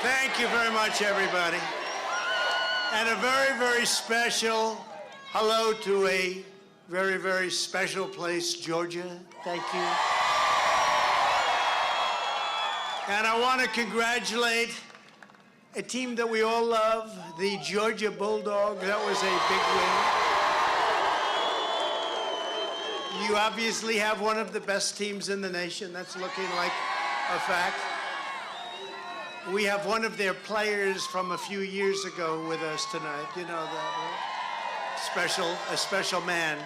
Thank you very much, everybody. And a very, very special hello to a very, very special place, Georgia. Thank you. And I want to congratulate a team that we all love, the Georgia Bulldogs. That was a big win. You obviously have one of the best teams in the nation. That's looking like a fact. We have one of their players from a few years ago with us tonight. You know that, right? A special man.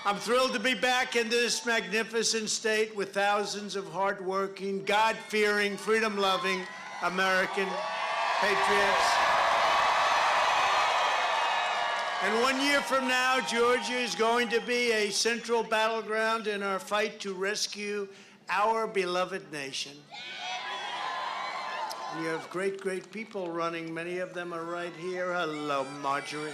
I'm thrilled to be back in this magnificent state with thousands of hardworking, God-fearing, freedom-loving American patriots. And 1 year from now, Georgia is going to be a central battleground in our fight to rescue our beloved nation. You have great, great people running. Many of them are right here. Hello, Marjorie.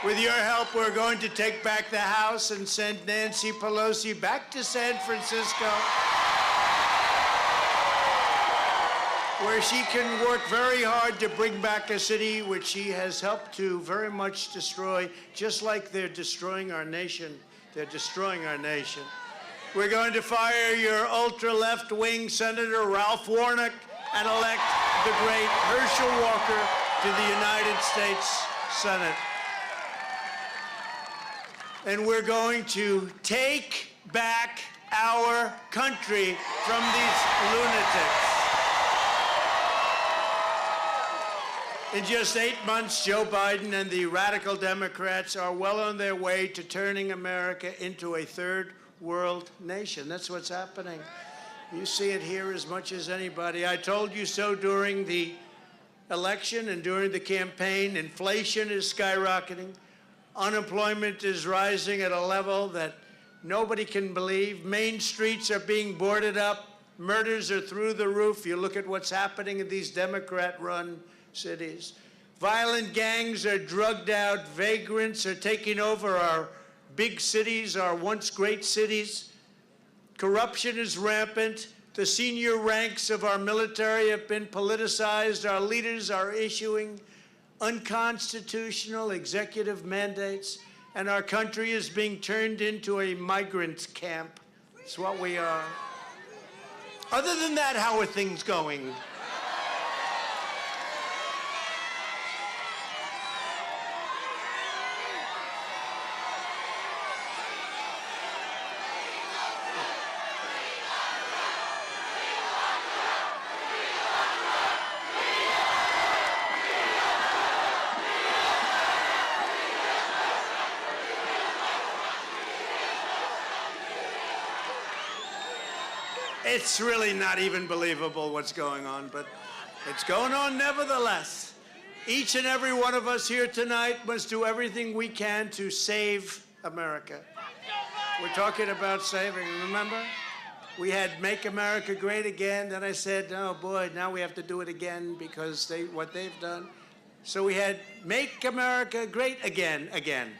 With your help, we're going to take back the House and send Nancy Pelosi back to San Francisco, where she can work very hard to bring back a city which she has helped to very much destroy, just like they're destroying our nation. They're destroying our nation. We're going to fire your ultra-left-wing Senator Ralph Warnock and elect the great Herschel Walker to the United States Senate. And we're going to take back our country from these lunatics. In just 8 months, Joe Biden and the radical Democrats are well on their way to turning America into a third world nation. That's what's happening. You see it here as much as anybody. I told you so during the election and during the campaign. Inflation is skyrocketing. Unemployment is rising at a level that nobody can believe. Main streets are being boarded up. Murders are through the roof. You look at what's happening in these Democrat-run cities. Violent gangs are drugged out. Vagrants are taking over our big cities, our once great cities. Corruption is rampant. The senior ranks of our military have been politicized. Our leaders are issuing unconstitutional executive mandates, and our country is being turned into a migrant camp. It's what we are. Other than that, how are things going? It's really not even believable what's going on, but it's going on nevertheless. Each and every one of us here tonight must do everything we can to save America. We're talking about saving, remember? We had Make America Great Again, then I said, oh boy, now we have to do it again because what they've done. So we had Make America Great Again. Again.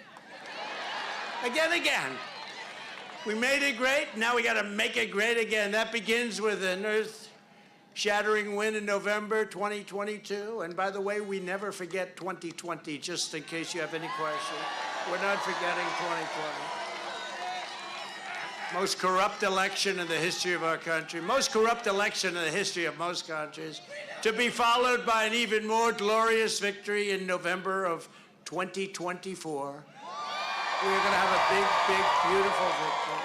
We made it great, now we got to make it great again. That begins with an earth-shattering win in November 2022. And by the way, we never forget 2020, just in case you have any questions. We're not forgetting 2020. Most corrupt election in the history of our country. Most corrupt election in the history of most countries. To be followed by an even more glorious victory in November of 2024. We're going to have a big, big, beautiful victory.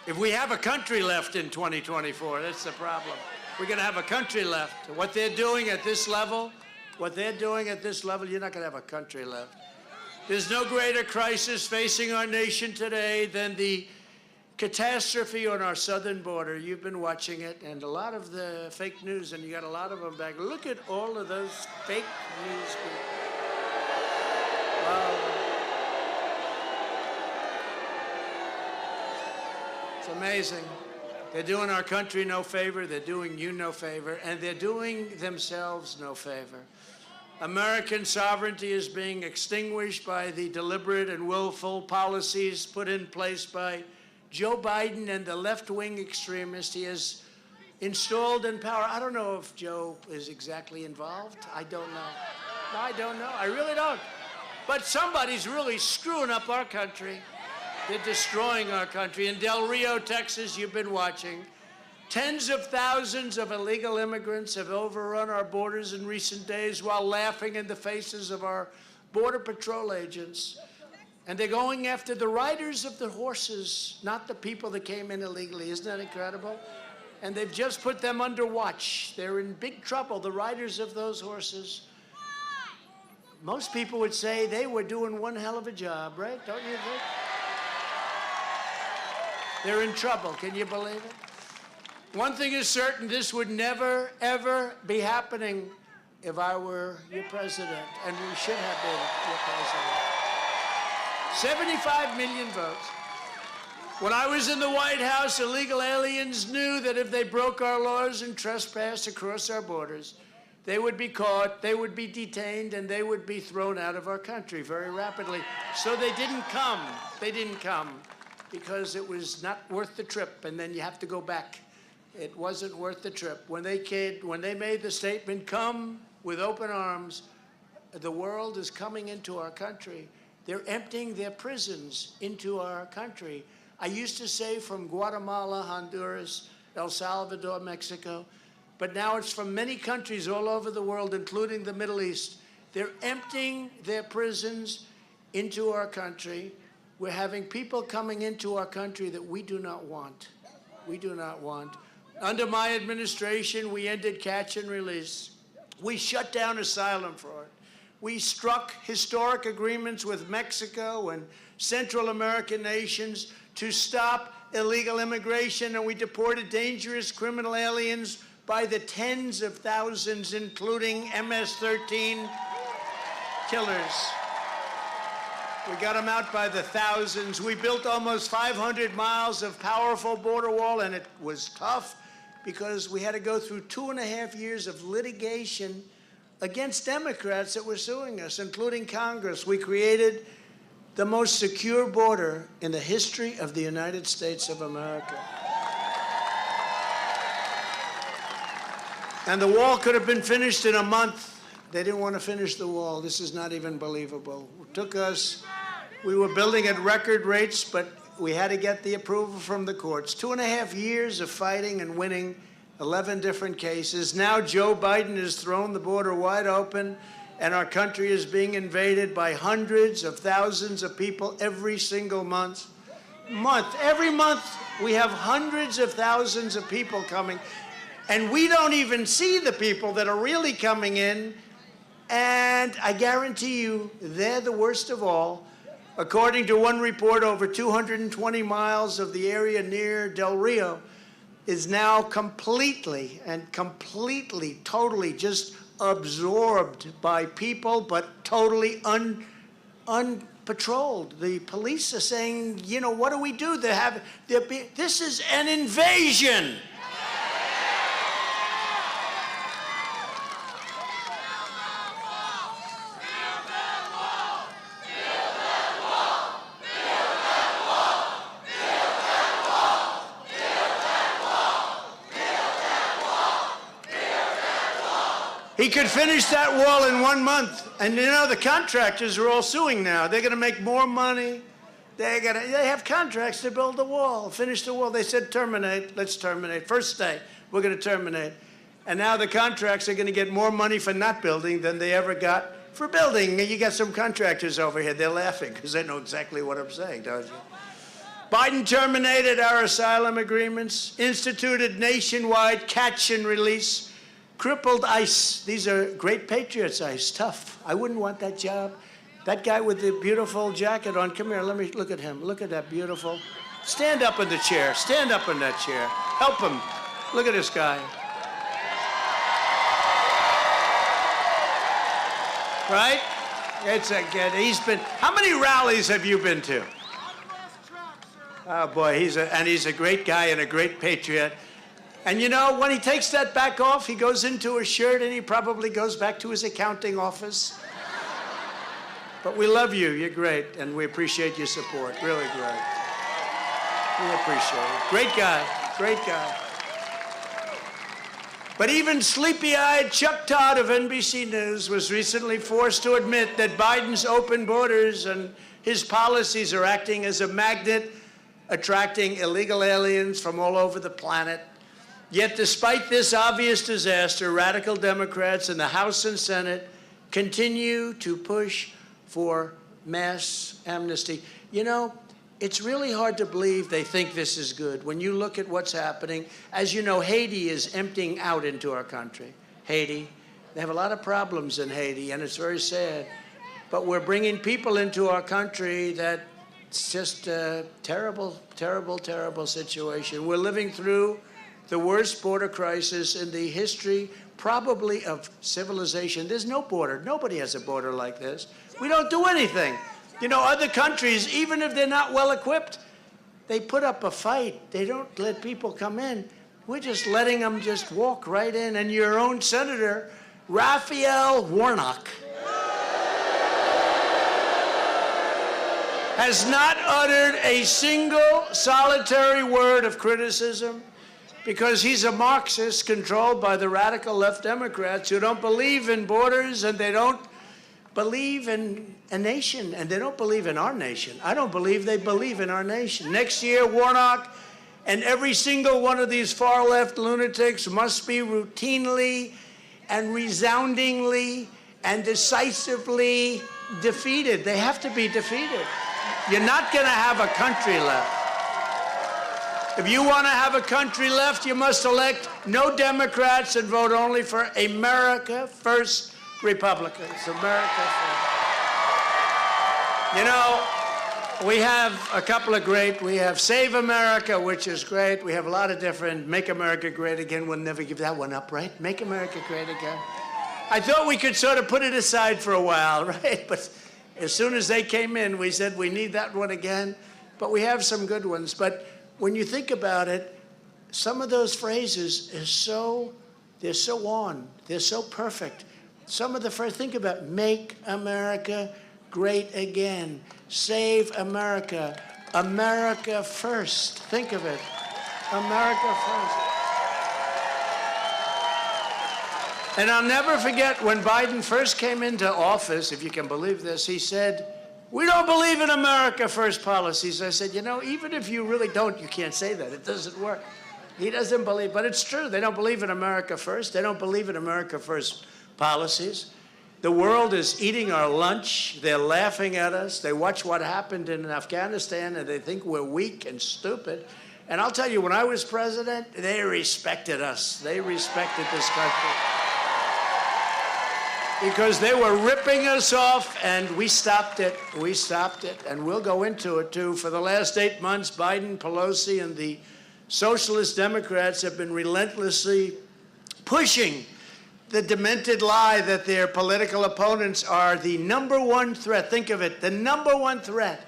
If we have a country left in 2024, that's the problem. We're going to have a country left. What they're doing at this level, you're not going to have a country left. There's no greater crisis facing our nation today than the catastrophe on our southern border. You've been watching it, and a lot of the fake news, and you got a lot of them back. Look at all of those fake news people. It's amazing. They're doing our country no favor, they're doing you no favor, and they're doing themselves no favor. American sovereignty is being extinguished by the deliberate and willful policies put in place by Joe Biden and the left-wing extremists he has installed in power. I don't know if Joe is exactly involved. I don't know. No, I don't know. I really don't. But somebody's really screwing up our country. They're destroying our country. In Del Rio, Texas, you've been watching. Tens of thousands of illegal immigrants have overrun our borders in recent days while laughing in the faces of our Border Patrol agents. And they're going after the riders of the horses, not the people that came in illegally. Isn't that incredible? And they've just put them under watch. They're in big trouble, the riders of those horses. Most people would say they were doing one hell of a job, right? Don't you think? They're in trouble. Can you believe it? One thing is certain, this would never, ever be happening if I were your president, and we should have been your president. 75 million votes. When I was in the White House, illegal aliens knew that if they broke our laws and trespassed across our borders, they would be caught, they would be detained, and they would be thrown out of our country very rapidly. So they didn't come. They didn't come because it was not worth the trip, and then you have to go back. It wasn't worth the trip. When they made the statement, "Come with open arms," the world is coming into our country. They're emptying their prisons into our country. I used to say from Guatemala, Honduras, El Salvador, Mexico, but now it's from many countries all over the world, including the Middle East. They're emptying their prisons into our country. We're having people coming into our country that we do not want. We do not want. Under my administration, we ended catch and release. We shut down asylum fraud. We struck historic agreements with Mexico and Central American nations to stop illegal immigration, and we deported dangerous criminal aliens by the tens of thousands, including MS-13 killers. We got them out by the thousands. We built almost 500 miles of powerful border wall, and it was tough because we had to go through 2.5 years of litigation against Democrats that were suing us, including Congress. We created the most secure border in the history of the United States of America. And the wall could have been finished in a month. They didn't want to finish the wall. This is not even believable. It took us, we were building at record rates, but we had to get the approval from the courts. 2.5 years of fighting and winning 11 different cases. Now Joe Biden has thrown the border wide open, and our country is being invaded by hundreds of thousands of people every single month. Every month, we have hundreds of thousands of people coming, and we don't even see the people that are really coming in, and I guarantee you, they're the worst of all. According to one report, over 220 miles of the area near Del Rio is now completely, totally just absorbed by people, but totally unpatrolled. The police are saying, you know, what do we do? This is an invasion. He could finish that wall in 1 month. And you know, the contractors are all suing now. They're going to make more money. They have contracts to build the wall, finish the wall. They said terminate. Let's terminate. First day, we're going to terminate. And now the contracts are going to get more money for not building than they ever got for building. You got some contractors over here. They're laughing because they know exactly what I'm saying, don't you? Biden terminated our asylum agreements, instituted nationwide catch and release, crippled ICE. These are great patriots, ICE, tough. I wouldn't want that job. That guy with the beautiful jacket on, come here, let me look at him. Look at that beautiful. Stand up in the chair, stand up in that chair. Help him. Look at this guy. Right? It's a good, he's been, how many rallies have you been to? Oh boy, he's a great guy and a great patriot. And you know, when he takes that back off, he goes into a shirt and he probably goes back to his accounting office. But we love you. You're great. And we appreciate your support. Really great. We appreciate it. Great guy. Great guy. But even sleepy-eyed Chuck Todd of NBC News was recently forced to admit that Biden's open borders and his policies are acting as a magnet, attracting illegal aliens from all over the planet. Yet despite this obvious disaster, radical Democrats in the House and Senate continue to push for mass amnesty. You know, it's really hard to believe they think this is good. When you look at what's happening, as you know, Haiti is emptying out into our country. Haiti. They have a lot of problems in Haiti, and it's very sad. But we're bringing people into our country that's just a terrible, terrible, terrible situation. We're living through the worst border crisis in the history, probably, of civilization. There's no border. Nobody has a border like this. We don't do anything. You know, other countries, even if they're not well equipped, they put up a fight. They don't let people come in. We're just letting them just walk right in. And your own Senator, Raphael Warnock, has not uttered a single solitary word of criticism because he's a Marxist controlled by the radical left Democrats who don't believe in borders, and they don't believe in a nation, and they don't believe in our nation. I don't believe they believe in our nation. Next year, Warnock and every single one of these far-left lunatics must be routinely and resoundingly and decisively defeated. They have to be defeated. You're not going to have a country left. If you want to have a country left, you must elect no Democrats and vote only for America First Republicans. America First. You know, we have a couple of we have Save America, which is great. We have a lot of different Make America Great Again. We'll never give that one up, right? Make America Great Again. I thought we could sort of put it aside for a while, right? But as soon as they came in, we said we need that one again. But we have some good ones. But when you think about it, some of those phrases they're so on. They're so perfect. Some of the phrases, think about Make America Great Again. Save America. America First. Think of it. America First. And I'll never forget when Biden first came into office, if you can believe this, he said, "We don't believe in America First policies." I said, you know, even if you really don't, you can't say that. It doesn't work. He doesn't believe, but it's true. They don't believe in America First. They don't believe in America First policies. The world is eating our lunch. They're laughing at us. They watch what happened in Afghanistan, and they think we're weak and stupid. And I'll tell you, when I was president, they respected us. They respected this country. Because they were ripping us off, and we stopped it. We stopped it, and we'll go into it, too. For the last 8 months, Biden, Pelosi, and the Socialist Democrats have been relentlessly pushing the demented lie that their political opponents are the number one threat. Think of it, the number one threat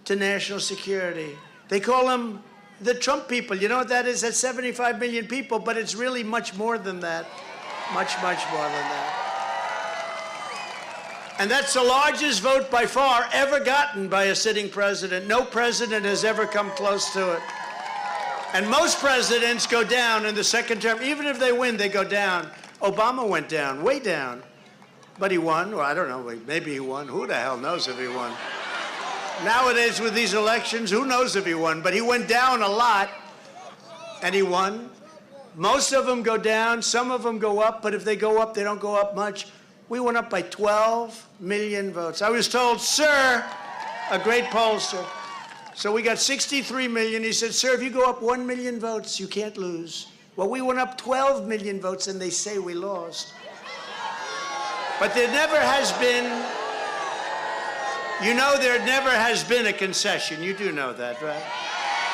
to national security. They call them the Trump people. You know what that is? That's 75 million people, but it's really much more than that. Much, much more than that. And that's the largest vote by far ever gotten by a sitting president. No president has ever come close to it. And most presidents go down in the second term. Even if they win, they go down. Obama went down, way down. But he won. Well, I don't know. Maybe he won. Who the hell knows if he won? Nowadays, with these elections, who knows if he won? But he went down a lot, and he won. Most of them go down. Some of them go up. But if they go up, they don't go up much. We went up by 12 million votes. I was told, sir, a great pollster. So we got 63 million. He said, sir, if you go up 1 million votes, you can't lose. Well, we went up 12 million votes, and they say we lost. But there never has been, you know, there never has been a concession. You do know that, right?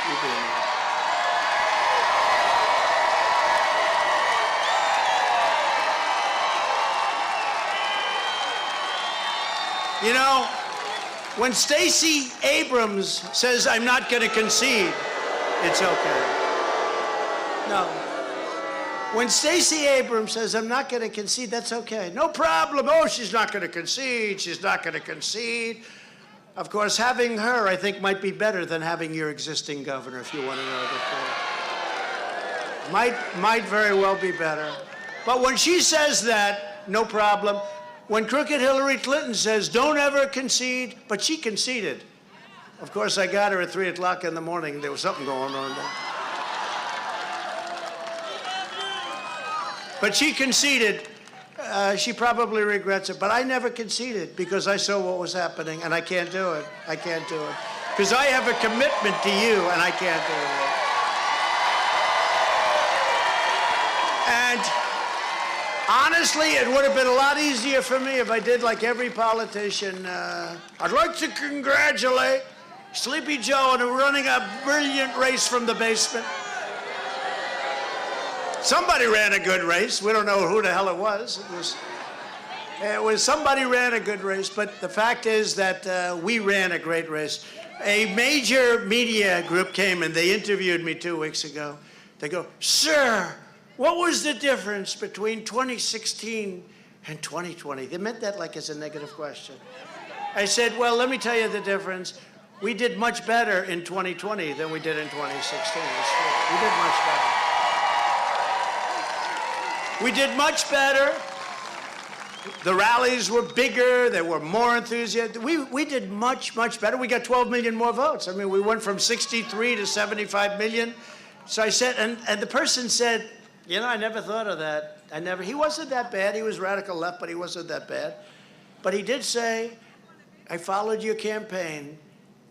You do know that. You know, when Stacey Abrams says, I'm not going to concede, it's okay. No. When Stacey Abrams says, I'm not going to concede, that's okay. No problem. Oh, she's not going to concede. She's not going to concede. Of course, having her, I think, might be better than having your existing governor, if you want to know the truth. Might very well be better. But when she says that, no problem. When crooked Hillary Clinton says, don't ever concede, but she conceded. Of course, I got her at 3 o'clock in the morning. There was something going on there. But she conceded. She probably regrets it, but I never conceded because I saw what was happening, and I can't do it. I can't do it. Because I have a commitment to you, and I can't do it. And honestly, it would have been a lot easier for me if I did like every politician. I'd like to congratulate Sleepy Joe on running a brilliant race from the basement. Somebody ran a good race. We don't know who the hell it was. It was somebody ran a good race, but the fact is that we ran a great race. A major media group came and they interviewed me 2 weeks ago. They go, sir, what was the difference between 2016 and 2020? They meant that like as a negative question. I said, well, let me tell you the difference. We did much better in 2020 than we did in 2016. We did much better. We did much better. The rallies were bigger. They were more enthusiastic. We did much, much better. We got 12 million more votes. I mean, we went from 63 to 75 million. So I said, and the person said, you know, I never thought of that. He wasn't that bad. He was radical left, but he wasn't that bad. But he did say, I followed your campaign.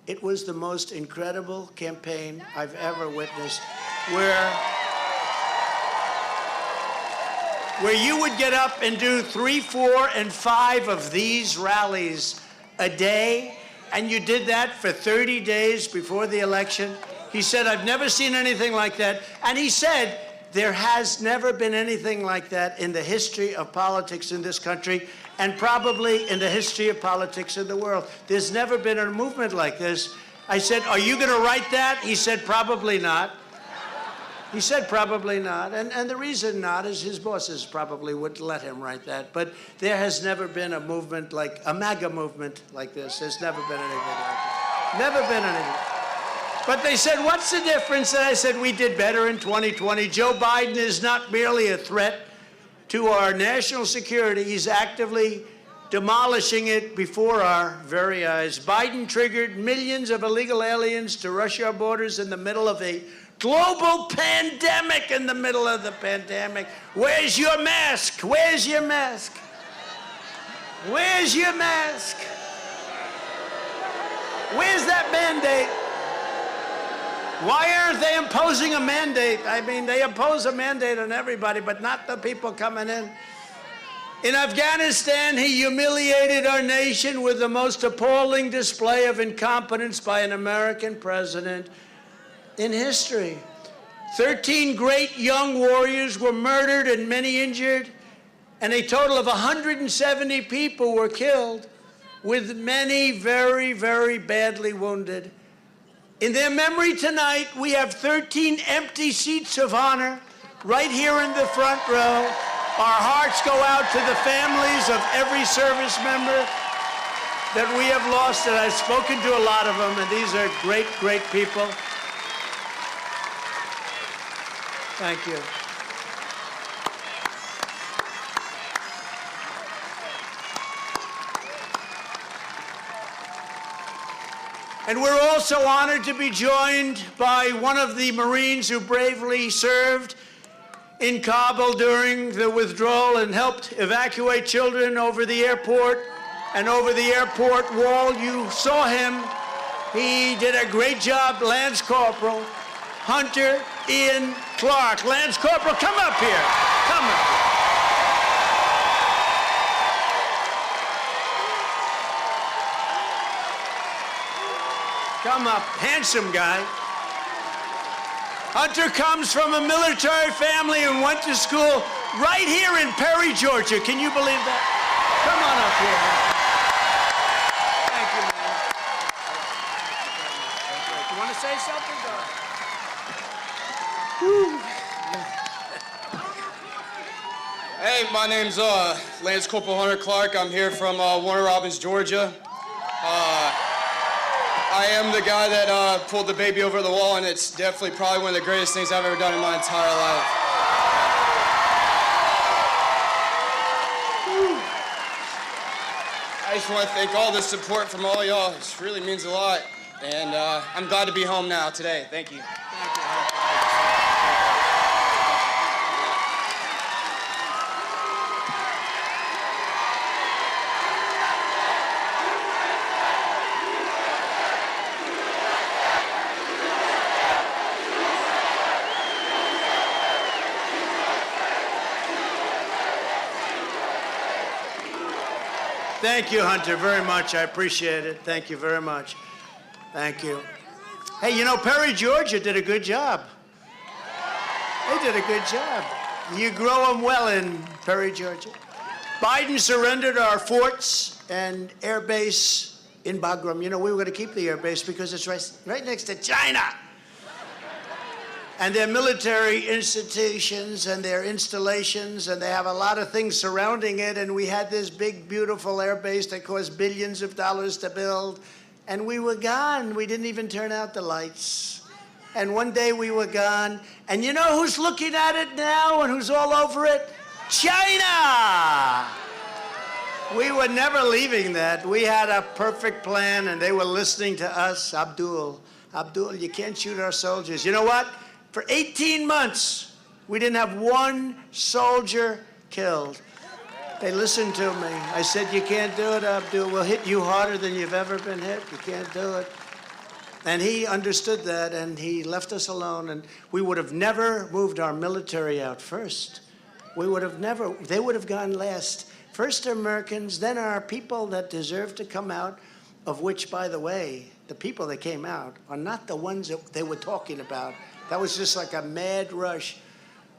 It was the most incredible campaign I've ever witnessed, where you would get up and do 3, 4, and 5 of these rallies a day, and you did that for 30 days before the election. He said, I've never seen anything like that. And he said, there has never been anything like that in the history of politics in this country, and probably in the history of politics in the world. There's never been a movement like this. I said, are you going to write that? He said, probably not. He said probably not, and the reason not is his bosses probably wouldn't let him write that. But there has never been a movement like, a MAGA movement like this. There's never been anything like this. Never been anything. But they said, what's the difference? And I said, we did better in 2020. Joe Biden is not merely a threat to our national security. He's actively demolishing it before our very eyes. Biden triggered millions of illegal aliens to rush our borders in the middle of a global pandemic, in the middle of the pandemic. Where's your mask? Where's your mask? Where's your mask? Where's that mandate? Why aren't they imposing a mandate? I mean, they impose a mandate on everybody, but not the people coming in. In Afghanistan, he humiliated our nation with the most appalling display of incompetence by an American president in history. 13 great young warriors were murdered and many injured, and a total of 170 people were killed, with many very, very badly wounded. In their memory tonight, we have 13 empty seats of honor right here in the front row. Our hearts go out to the families of every service member that we have lost, and I've spoken to a lot of them, and these are great, great people. Thank you. And we're also honored to be joined by one of the Marines who bravely served in Kabul during the withdrawal and helped evacuate children over the airport and over the airport wall. You saw him. He did a great job, Lance Corporal Hunter Ian Clark. Lance Corporal, come up here. Come up. Come up, handsome guy. Hunter comes from a military family and went to school right here in Perry, Georgia. Can you believe that? Come on up here. Thank you, man. You want to say something? Hey, my name's Lance Corporal Hunter Clark. I'm here from Warner Robins, Georgia. I am the guy that pulled the baby over the wall, and it's definitely probably one of the greatest things I've ever done in my entire life. I just want to thank all the support from all y'all. It really means a lot. And I'm glad to be home now today. Thank you. Thank you, Hunter, very much. I appreciate it. Thank you very much. Thank you. Hey, you know, Perry, Georgia did a good job. They did a good job. You grow them well in Perry, Georgia. Biden surrendered our forts and air base in Bagram. You know, we were going to keep the air base because it's right next to China. And their military institutions and their installations, and they have a lot of things surrounding it. And we had this big, beautiful air base that cost billions of dollars to build. And we were gone. We didn't even turn out the lights. And one day we were gone. And you know who's looking at it now and who's all over it? China! We were never leaving that. We had a perfect plan, and they were listening to us. Abdul, you can't shoot our soldiers. You know what? For 18 months, we didn't have one soldier killed. They listened to me. I said, you can't do it, Abdul. We'll hit you harder than you've ever been hit. You can't do it. And he understood that, and he left us alone. And we would have never moved our military out first. We would have never. They would have gone last. First Americans, then our people that deserve to come out, of which, by the way, the people that came out are not the ones that they were talking about. That was just like a mad rush.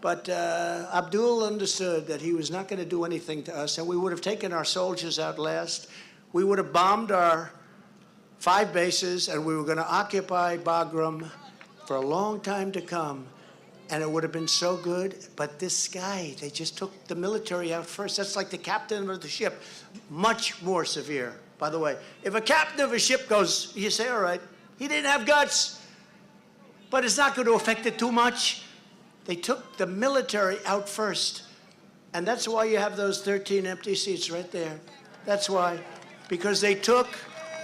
But Abdul understood that he was not going to do anything to us, and we would have taken our soldiers out last. We would have bombed our 5 bases, and we were going to occupy Bagram for a long time to come, and it would have been so good. But this guy, they just took the military out first. That's like the captain of the ship. Much more severe, by the way. If a captain of a ship goes, you say, all right, he didn't have guts, but it's not going to affect it too much. They took the military out first. And that's why you have those 13 empty seats right there. That's why. Because they took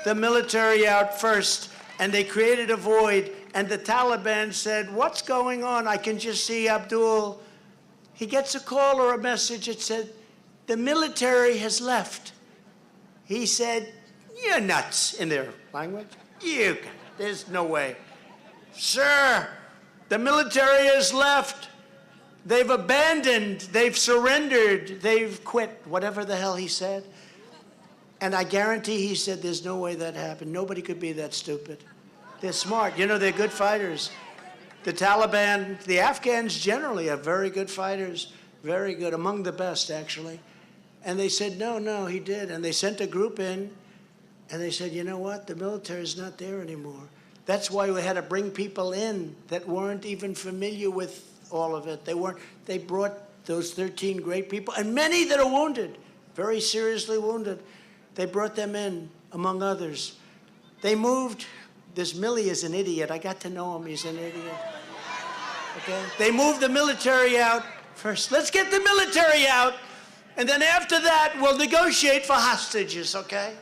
the military out first, and they created a void. And the Taliban said, what's going on? I can just see Abdul. He gets a call or a message that said, the military has left. He said, you're nuts, in their language. There's no way. Sir, the military has left. They've abandoned, they've surrendered, they've quit, whatever the hell he said. And I guarantee he said there's no way that happened. Nobody could be that stupid. They're smart. You know, they're good fighters. The Taliban, the Afghans generally are very good fighters, very good, among the best, actually. And they said, no, he did. And they sent a group in, and they said, you know what? The military is not there anymore. That's why we had to bring people in that weren't even familiar with all of it. They brought those 13 great people, and many that are wounded, very seriously wounded. They brought them in, among others. They moved. This Millie is an idiot. I got to know him. He's an idiot. Okay? They moved the military out first. Let's get the military out, and then after that, we'll negotiate for hostages, okay?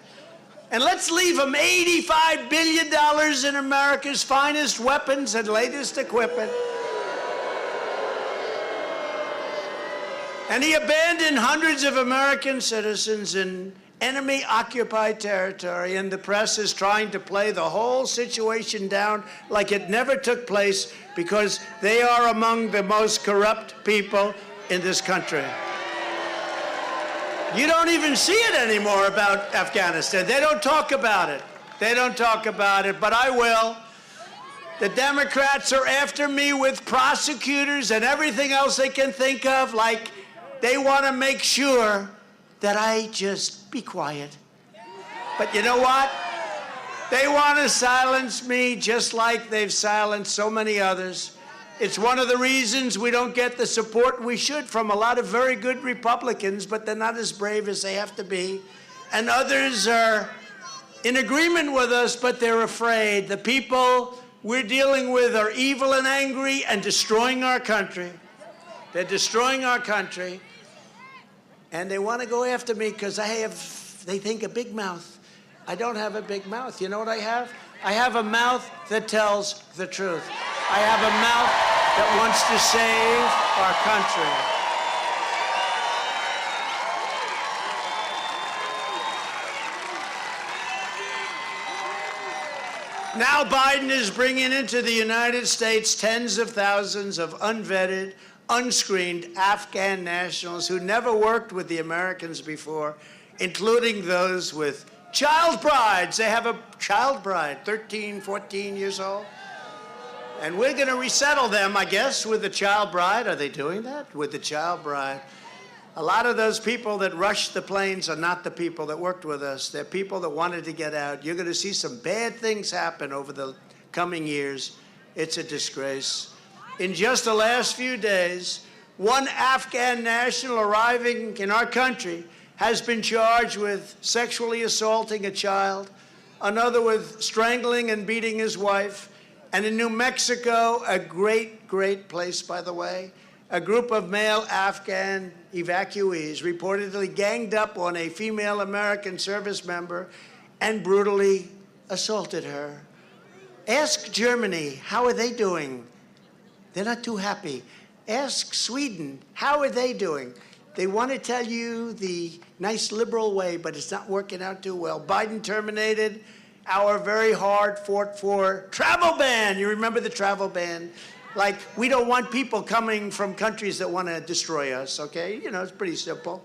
And let's leave them $85 billion in America's finest weapons and latest equipment. And he abandoned hundreds of American citizens in enemy-occupied territory, and the press is trying to play the whole situation down like it never took place, because they are among the most corrupt people in this country. You don't even see it anymore about Afghanistan. They don't talk about it. They don't talk about it, but I will. The Democrats are after me with prosecutors and everything else they can think of, like they want to make sure that I just be quiet. But you know what? They want to silence me just like they've silenced so many others. It's one of the reasons we don't get the support we should from a lot of very good Republicans, but they're not as brave as they have to be. And others are in agreement with us, but they're afraid. The people we're dealing with are evil and angry and destroying our country. They're destroying our country. And they want to go after me because they think, a big mouth. I don't have a big mouth. You know what I have? I have a mouth that tells the truth. I have a mouth that wants to save our country. Now Biden is bringing into the United States tens of thousands of unvetted, unscreened Afghan nationals who never worked with the Americans before, including those with child brides. They have a child bride, 13, 14 years old. And we're going to resettle them, I guess, with the child bride. Are they doing that? With the child bride. A lot of those people that rushed the planes are not the people that worked with us. They're people that wanted to get out. You're going to see some bad things happen over the coming years. It's a disgrace. In just the last few days, one Afghan national arriving in our country has been charged with sexually assaulting a child, another with strangling and beating his wife, and in New Mexico, a great, great place, by the way, a group of male Afghan evacuees reportedly ganged up on a female American service member and brutally assaulted her. Ask Germany, how are they doing? They're not too happy. Ask Sweden, how are they doing? They want to tell you the nice liberal way, but it's not working out too well. Biden terminated our very hard fought for travel ban. You remember the travel ban? Like, we don't want people coming from countries that want to destroy us, okay? You know, it's pretty simple.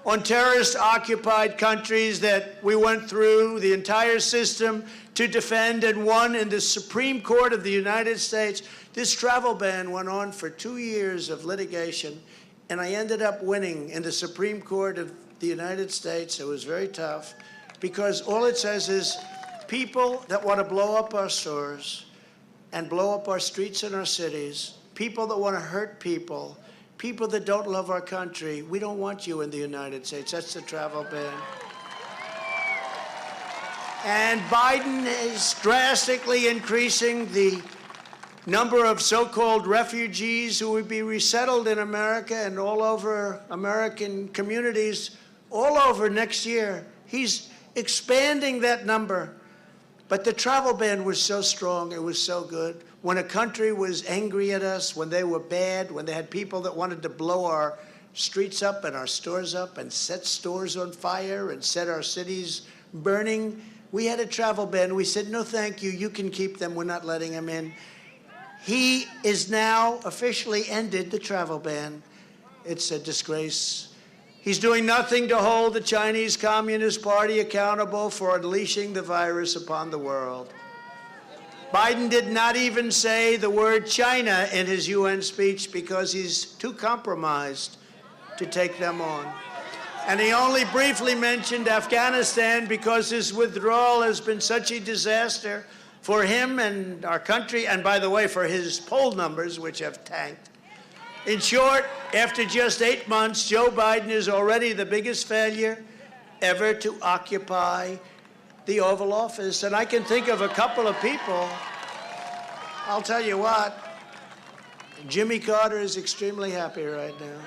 On terrorist-occupied countries that we went through the entire system to defend and won in the Supreme Court of the United States, this travel ban went on for 2 years of litigation, and I ended up winning in the Supreme Court of the United States. It was very tough, because all it says is people that want to blow up our stores and blow up our streets and our cities, people that want to hurt people, people that don't love our country, we don't want you in the United States. That's the travel ban. And Biden is drastically increasing the number of so-called refugees who would be resettled in America and all over American communities all over next year. He's expanding that number. But the travel ban was so strong, it was so good. When a country was angry at us, when they were bad, when they had people that wanted to blow our streets up and our stores up and set stores on fire and set our cities burning, we had a travel ban. We said, no, thank you. You can keep them. We're not letting them in. He is now officially ended the travel ban. It's a disgrace. He's doing nothing to hold the Chinese Communist Party accountable for unleashing the virus upon the world. Biden did not even say the word China in his UN speech because he's too compromised to take them on. And he only briefly mentioned Afghanistan because his withdrawal has been such a disaster for him and our country, and by the way, for his poll numbers, which have tanked. In short, after just 8 months, Joe Biden is already the biggest failure ever to occupy the Oval Office. And I can think of a couple of people. I'll tell you what, Jimmy Carter is extremely happy right now.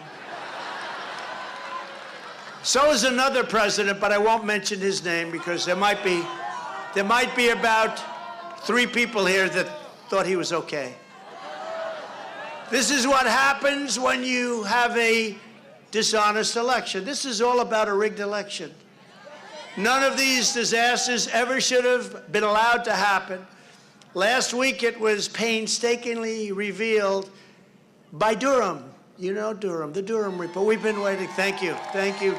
So is another president, but I won't mention his name because there might be about 3 people here that thought he was okay. This is what happens when you have a dishonest election. This is all about a rigged election. None of these disasters ever should have been allowed to happen. Last week it was painstakingly revealed by Durham. You know Durham, the Durham report. We've been waiting. Thank you,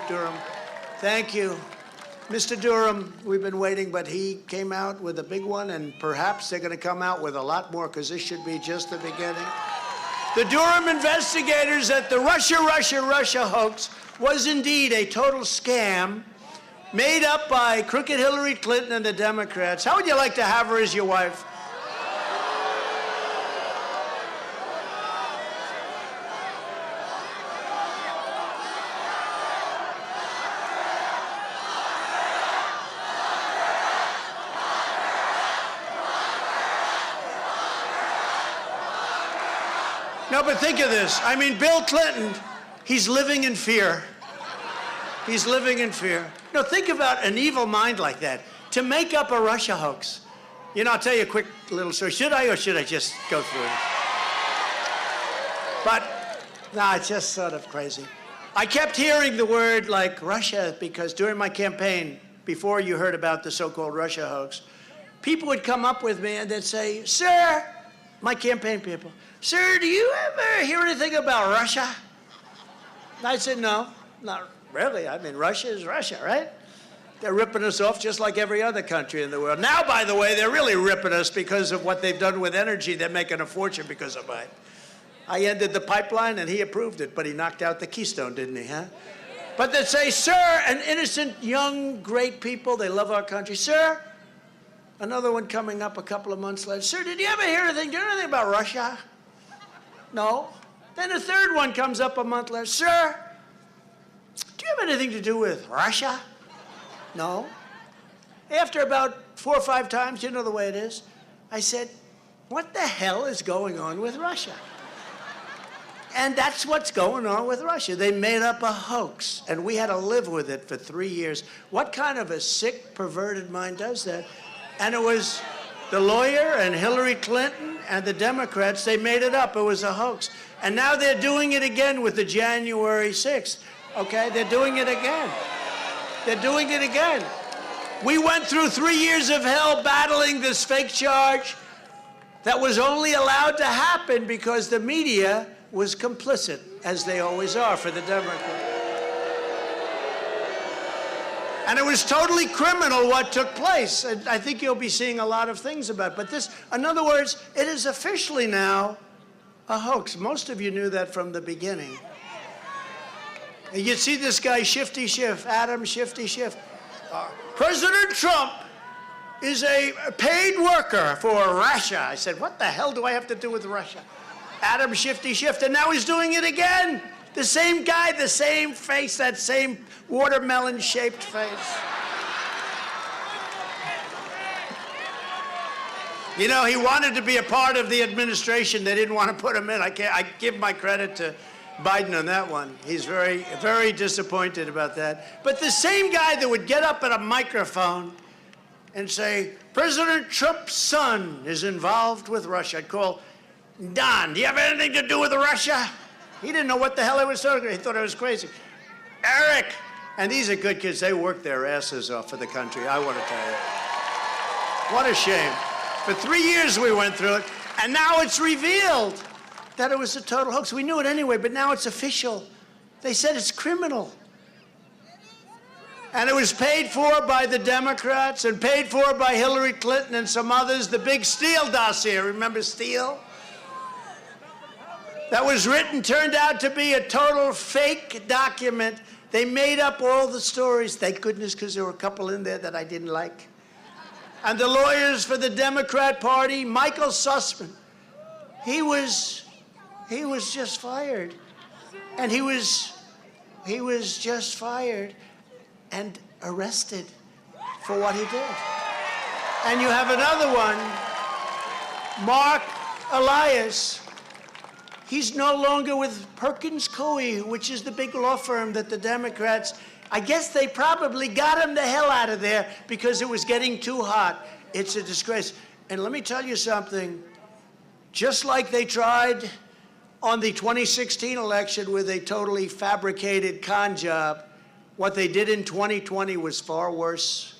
Durham. Thank you. Mr. Durham, we've been waiting, but he came out with a big one, and perhaps they're going to come out with a lot more because this should be just the beginning. The Durham investigators at the Russia hoax was indeed a total scam made up by crooked Hillary Clinton and the Democrats. How would you like to have her as your wife? No, but think of this. I mean, Bill Clinton, he's living in fear. He's living in fear. No, think about an evil mind like that. To make up a Russia hoax. You know, I'll tell you a quick little story. Should I, or should I just go through it? But, no, it's just sort of crazy. I kept hearing the word, like, Russia, because during my campaign, before you heard about the so-called Russia hoax, people would come up with me and they'd say, sir, my campaign people, sir, do you ever hear anything about Russia? And I said, no, not really. I mean, Russia is Russia, right? They're ripping us off just like every other country in the world. Now, by the way, they're really ripping us because of what they've done with energy. They're making a fortune because of it. I ended the pipeline and he approved it, but he knocked out the Keystone, didn't he, huh? But they say, sir, an innocent, young, great people, they love our country. Sir, another one coming up a couple of months later. Sir, did you ever hear anything? Do you know anything about Russia? No. Then a third one comes up a month later. Sir, do you have anything to do with Russia? No. After about 4 or 5 times, you know the way it is, I said, what the hell is going on with Russia? And that's what's going on with Russia. They made up a hoax, and we had to live with it for 3 years. What kind of a sick, perverted mind does that? And it was the lawyer and Hillary Clinton and the Democrats, they made it up. It was a hoax. And now they're doing it again with the January 6th, okay? They're doing it again. They're doing it again. We went through 3 years of hell battling this fake charge that was only allowed to happen because the media was complicit, as they always are for the Democrats. And it was totally criminal what took place. And I think you'll be seeing a lot of things about it. But this, in other words, it is officially now a hoax. Most of you knew that from the beginning. And you see this guy, Shifty Schiff, Adam Shifty Schiff. President Trump is a paid worker for Russia. I said, what the hell do I have to do with Russia? Adam Shifty Schiff, and now he's doing it again. The same guy, the same face, that same watermelon-shaped face. You know, he wanted to be a part of the administration. They didn't want to put him in. I give my credit to Biden on that one. He's very, very disappointed about that. But the same guy that would get up at a microphone and say, President Trump's son is involved with Russia. I'd call, Don, do you have anything to do with Russia? He didn't know what the hell I was talking about. He thought I was crazy. Eric! And these are good kids. They work their asses off for the country, I want to tell you. What a shame. For 3 years we went through it, and now it's revealed that it was a total hoax. We knew it anyway, but now it's official. They said it's criminal. And it was paid for by the Democrats and paid for by Hillary Clinton and some others. The big Steele dossier, remember Steele? That was written, turned out to be a total fake document. They made up all the stories. Thank goodness, because there were a couple in there that I didn't like. And the lawyers for the Democrat Party, Michael Sussman, he was just fired. And he was just fired and arrested for what he did. And you have another one, Mark Elias. He's no longer with Perkins Coie, which is the big law firm that the Democrats, I guess they probably got him the hell out of there because it was getting too hot. It's a disgrace. And let me tell you something. Just like they tried on the 2016 election with a totally fabricated con job, what they did in 2020 was far worse,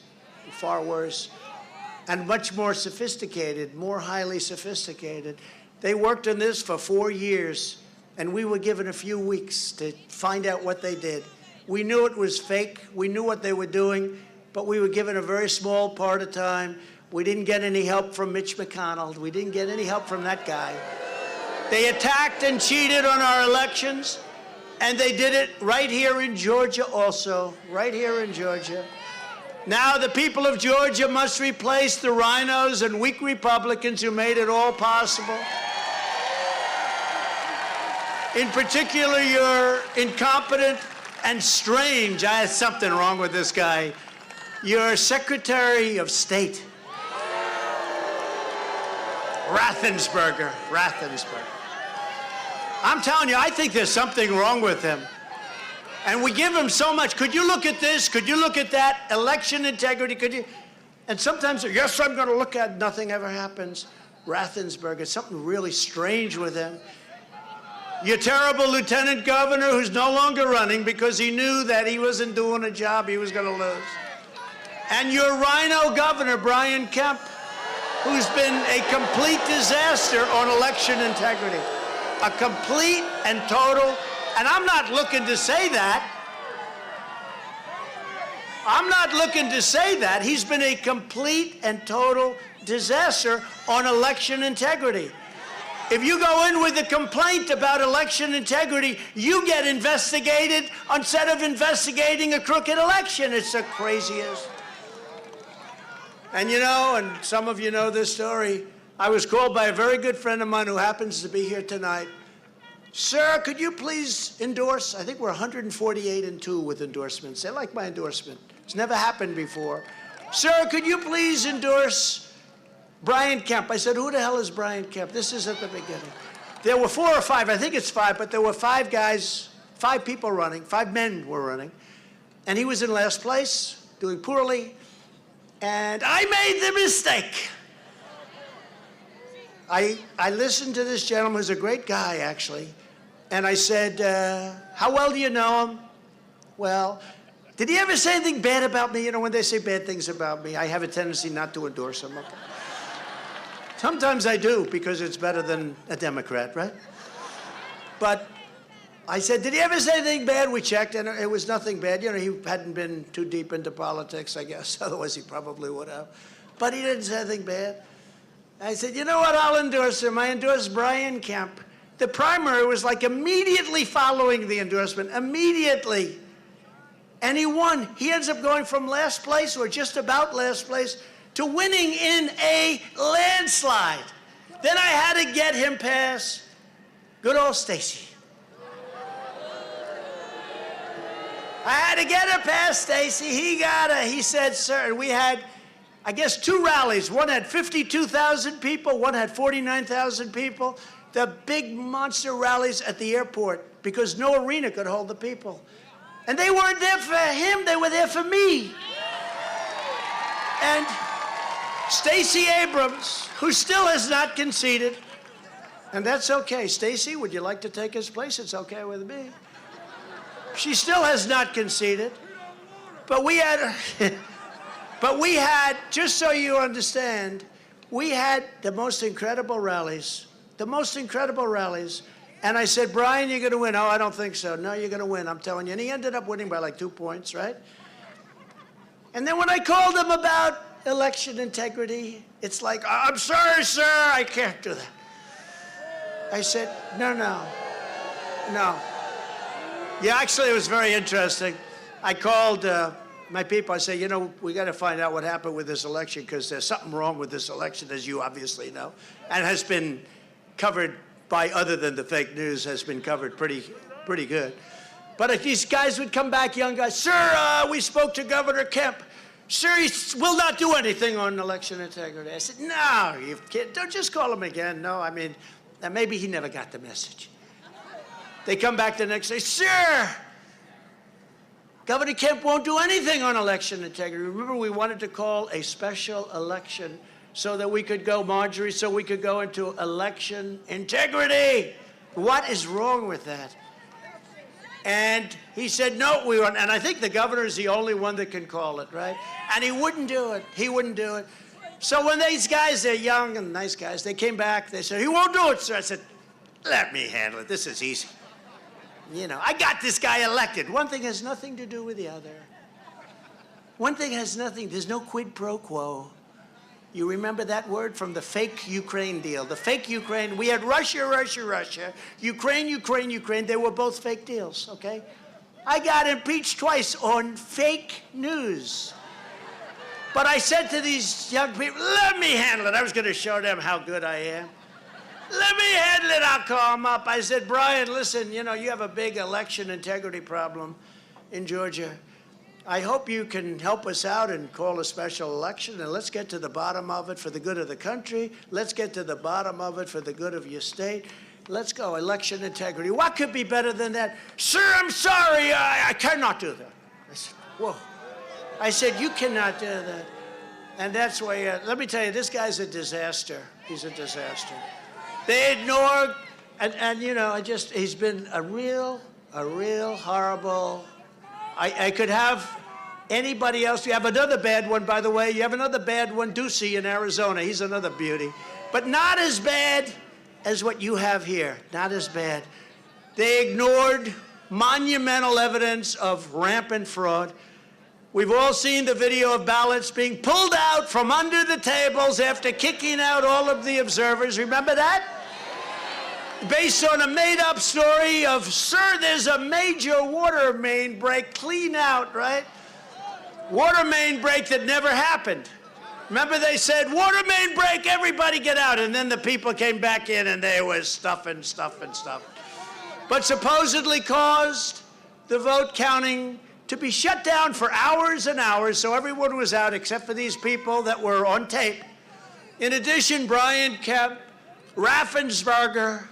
and much more sophisticated, more highly sophisticated. They worked on this for 4 years, and we were given a few weeks to find out what they did. We knew it was fake. We knew what they were doing, but we were given a very small part of time. We didn't get any help from Mitch McConnell. We didn't get any help from that guy. They attacked and cheated on our elections, and they did it right here in Georgia also, right here in Georgia. Now the people of Georgia must replace the rhinos and weak Republicans who made it all possible. In particular, you're incompetent and strange. I had something wrong with this guy. Your Secretary of State, Raffensperger. I'm telling you, I think there's something wrong with him. And we give him so much. Could you look at this? Could you look at that? Election integrity, could you? And sometimes, yes, I'm going to look at it. Nothing ever happens. Rathensberger, something really strange with him. Your terrible lieutenant governor who's no longer running because he knew that he wasn't doing a job he was going to lose. And your rhino governor, Brian Kemp, who's been a complete disaster on election integrity. A complete and total, and I'm not looking to say that. I'm not looking to say that. He's been a complete and total disaster on election integrity. If you go in with a complaint about election integrity, you get investigated instead of investigating a crooked election. It's the craziest. And you know, and some of you know this story, I was called by a very good friend of mine who happens to be here tonight. Sir, could you please endorse? I think we're 148-2 with endorsements. They like my endorsement. It's never happened before. Sir, could you please endorse Brian Kemp? I said, who the hell is Brian Kemp? This is at the beginning. There were 4 or 5, I think it's 5, but there were 5 guys, 5 people running, 5 men were running. And he was in last place, doing poorly. And I made the mistake. I listened to this gentleman, who's a great guy, actually. And I said, how well do you know him? Well, did he ever say anything bad about me? You know, when they say bad things about me, I have a tendency not to endorse them. Okay. Sometimes I do, because it's better than a Democrat, right? But I said, did he ever say anything bad? We checked, and it was nothing bad. You know, he hadn't been too deep into politics, I guess. Otherwise, he probably would have. But he didn't say anything bad. I said, you know what? I'll endorse him. I endorsed Brian Kemp. The primary was like immediately following the endorsement, immediately. And he won. He ends up going from last place, or just about last place, to winning in a landslide. Then I had to get him past good old Stacey. I had to get her past Stacey. He said, sir, and we had, I guess, 2 rallies. One had 52,000 people, one had 49,000 people. The big monster rallies at the airport, because no arena could hold the people. And they weren't there for him, they were there for me. And Stacey Abrams, who still has not conceded, and that's okay. Stacey, would you like to take his place? It's okay with me. She still has not conceded. But we had, just so you understand, we had the most incredible rallies. The most incredible rallies. And I said, Brian, you're going to win. Oh, I don't think so. No, you're going to win, I'm telling you. And he ended up winning by like 2 points, right? And then when I called him about election integrity, it's like, I'm sorry, sir, I can't do that. I said, no. Yeah, actually, it was very interesting. I called my people. I said, you know, we got to find out what happened with this election, because there's something wrong with this election, as you obviously know, and has been covered by, other than the fake news, has been covered pretty good. But if these guys would come back, young guys, sir, we spoke to Governor Kemp. Sir, he will not do anything on election integrity. I said, no, you can't. Don't just call him again. No, I mean, maybe he never got the message. They come back the next day, sir, Governor Kemp won't do anything on election integrity. Remember, we wanted to call a special election so that we could go, Marjorie, so we could go into election integrity. What is wrong with that? And he said, no, we won't. And I think the governor is the only one that can call it, right? And he wouldn't do it. He wouldn't do it. So when these guys, they're young and nice guys, they came back, they said, he won't do it, sir. I said, let me handle it. This is easy. You know, I got this guy elected. One thing has nothing to do with the other. One thing has nothing, there's no quid pro quo. You remember that word from the fake Ukraine deal? The fake Ukraine, we had Russia, Ukraine. They were both fake deals, okay? I got impeached twice on fake news. But I said to these young people, let me handle it. I was going to show them how good I am. Let me handle it, I'll call them up. I said, Brian, listen, you know, you have a big election integrity problem in Georgia. I hope you can help us out and call a special election, and let's get to the bottom of it for the good of the country. Let's get to the bottom of it for the good of your state. Let's go, election integrity. What could be better than that? Sir, I'm sorry, I cannot do that. I said, whoa. I said, you cannot do that. And that's why, let me tell you, this guy's a disaster. He's a disaster. They ignore, and you know, he's been a real horrible, I could have anybody else. You have another bad one, by the way. You have another bad one, Ducey in Arizona. He's another beauty. But not as bad as what you have here. Not as bad. They ignored monumental evidence of rampant fraud. We've all seen the video of ballots being pulled out from under the tables after kicking out all of the observers. Remember that? Based on a made-up story of, sir, there's a major water main break, clean out, right? Water main break that never happened. Remember they said, water main break, everybody get out. And then the people came back in and they was stuff. But supposedly caused the vote counting to be shut down for hours and hours, so everyone was out except for these people that were on tape. In addition, Brian Kemp, Raffensperger,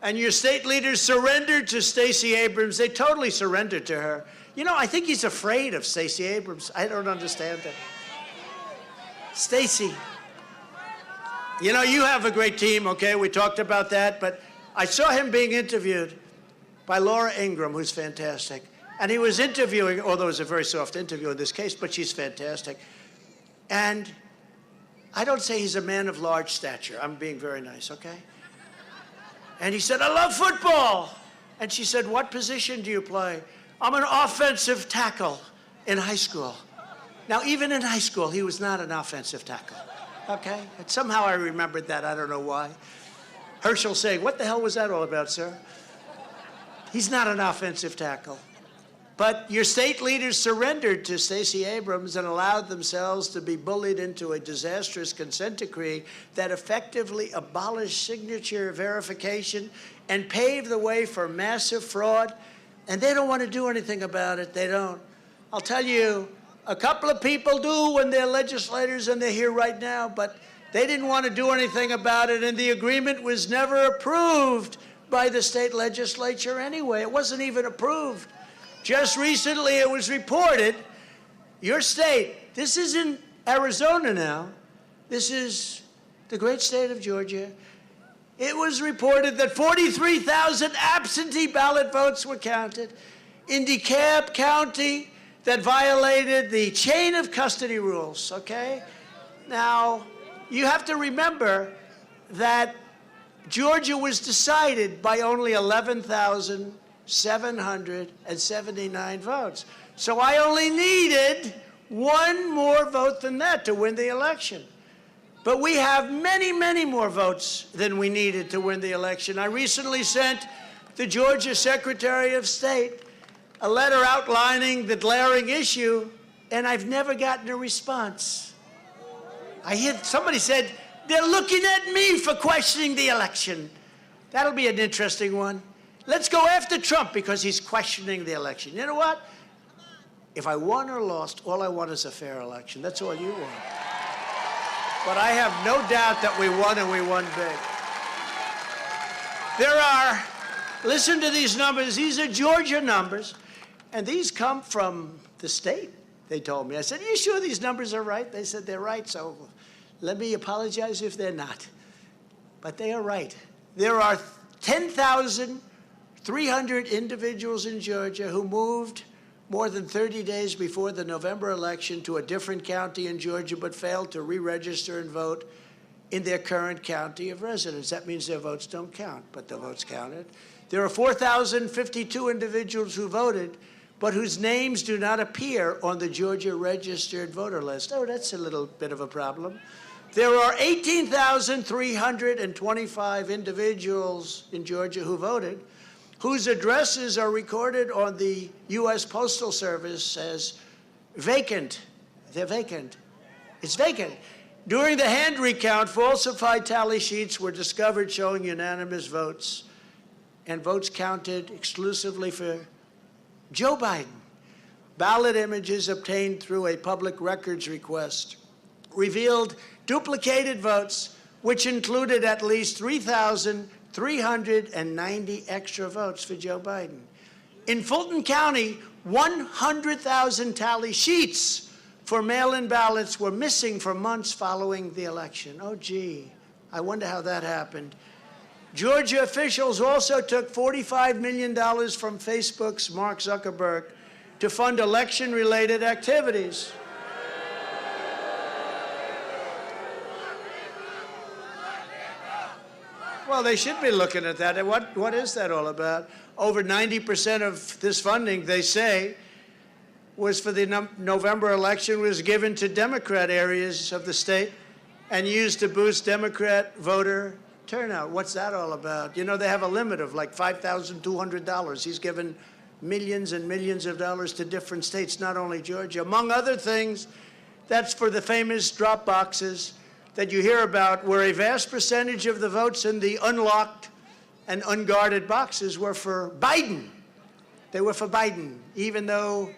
and your state leaders surrendered to Stacey Abrams. They totally surrendered to her. You know, I think he's afraid of Stacey Abrams. I don't understand that. Stacey, you know, you have a great team, okay? We talked about that, but I saw him being interviewed by Laura Ingraham, who's fantastic. And he was interviewing, although it was a very soft interview in this case, but she's fantastic. And I don't say he's a man of large stature. I'm being very nice, okay? And he said, I love football. And she said, what position do you play? I'm an offensive tackle in high school. Now, even in high school, he was not an offensive tackle, okay? And somehow I remembered that. I don't know why. Herschel saying, what the hell was that all about, sir? He's not an offensive tackle. But your state leaders surrendered to Stacey Abrams and allowed themselves to be bullied into a disastrous consent decree that effectively abolished signature verification and paved the way for massive fraud. And they don't want to do anything about it. They don't. I'll tell you, a couple of people do when they're legislators and they're here right now, but they didn't want to do anything about it, and the agreement was never approved by the state legislature anyway. It wasn't even approved. Just recently it was reported, your state, this isn't Arizona now, this is the great state of Georgia. It was reported that 43,000 absentee ballot votes were counted in DeKalb County that violated the chain of custody rules, okay? Now, you have to remember that Georgia was decided by only 11,779 votes. So I only needed one more vote than that to win the election. But we have many, many more votes than we needed to win the election. I recently sent the Georgia Secretary of State a letter outlining the glaring issue, and I've never gotten a response. I hear somebody said, they're looking at me for questioning the election. That'll be an interesting one. Let's go after Trump because he's questioning the election. You know what? If I won or lost, all I want is a fair election. That's all you want. But I have no doubt that we won, and we won big. There are, listen to these numbers. These are Georgia numbers, and these come from the state, they told me. I said, are you sure these numbers are right? They said they're right, so let me apologize if they're not. But they are right. There are 10,300 individuals in Georgia who moved more than 30 days before the November election to a different county in Georgia but failed to re-register and vote in their current county of residence. That means their votes don't count, but the votes counted. There are 4,052 individuals who voted but whose names do not appear on the Georgia registered voter list. Oh, that's a little bit of a problem. There are 18,325 individuals in Georgia who voted, whose addresses are recorded on the U.S. Postal Service as vacant. They're vacant. It's vacant. During the hand recount, falsified tally sheets were discovered showing unanimous votes and votes counted exclusively for Joe Biden. Ballot images obtained through a public records request revealed duplicated votes, which included at least 3,000 390 extra votes for Joe Biden. In Fulton County, 100,000 tally sheets for mail-in ballots were missing for months following the election. Oh, gee, I wonder how that happened. Georgia officials also took $45 million from Facebook's Mark Zuckerberg to fund election-related activities. Well, they should be looking at that. What is that all about? Over 90% of this funding, they say, was for the November election, was given to Democrat areas of the state and used to boost Democrat voter turnout. What's that all about? You know, they have a limit of like $5,200. He's given millions and millions of dollars to different states, not only Georgia. Among other things, that's for the famous drop boxes that you hear about, where a vast percentage of the votes in the unlocked and unguarded boxes were for Biden. They were for Biden, even though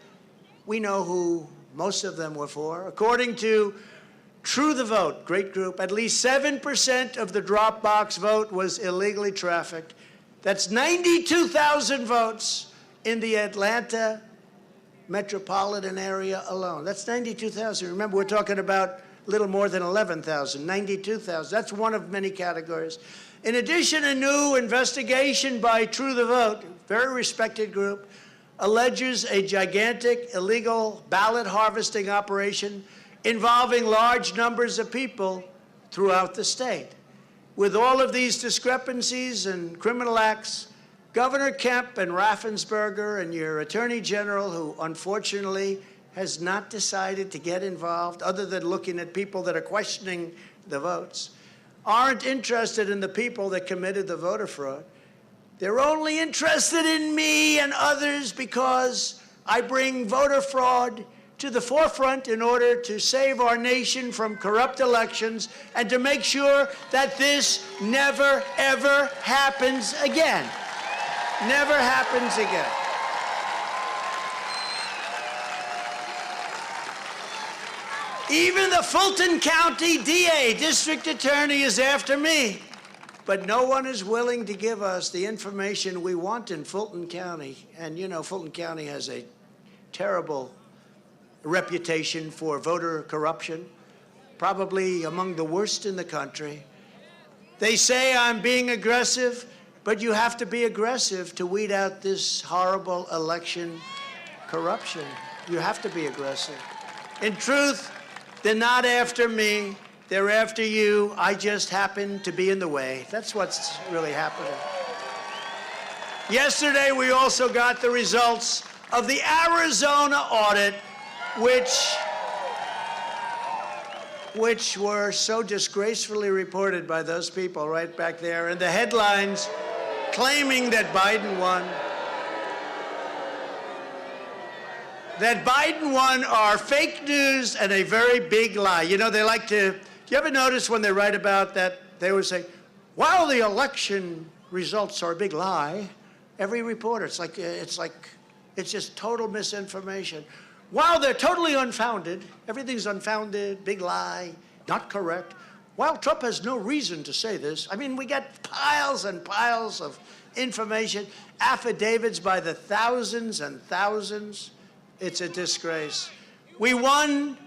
we know who most of them were for. According to True the Vote, great group, at least 7% of the drop box vote was illegally trafficked. That's 92,000 votes in the Atlanta metropolitan area alone. That's 92,000. Remember, we're talking about a little more than 11,000, 92,000. That's one of many categories. In addition, a new investigation by True the Vote, very respected group, alleges a gigantic illegal ballot harvesting operation involving large numbers of people throughout the state. With all of these discrepancies and criminal acts, Governor Kemp and Raffensperger and your Attorney General, who unfortunately has not decided to get involved, other than looking at people that are questioning the votes, aren't interested in the people that committed the voter fraud. They're only interested in me and others because I bring voter fraud to the forefront in order to save our nation from corrupt elections and to make sure that this never, ever happens again. Never happens again. Even the Fulton County DA, district attorney, is after me. But no one is willing to give us the information we want in Fulton County. And you know, Fulton County has a terrible reputation for voter corruption, probably among the worst in the country. They say I'm being aggressive, but you have to be aggressive to weed out this horrible election corruption. You have to be aggressive. In truth, they're not after me. They're after you. I just happen to be in the way. That's what's really happening. Yesterday, we also got the results of the Arizona audit, which were so disgracefully reported by those people right back there. And the headlines claiming that Biden won. That Biden won are fake news and a very big lie. You know, they like to, do you ever notice when they write about that, they would say, while the election results are a big lie, every reporter, it's just total misinformation. While they're totally unfounded, everything's unfounded, big lie, not correct. While Trump has no reason to say this, I mean, we got piles and piles of information, affidavits by the thousands and thousands. It's a disgrace. We won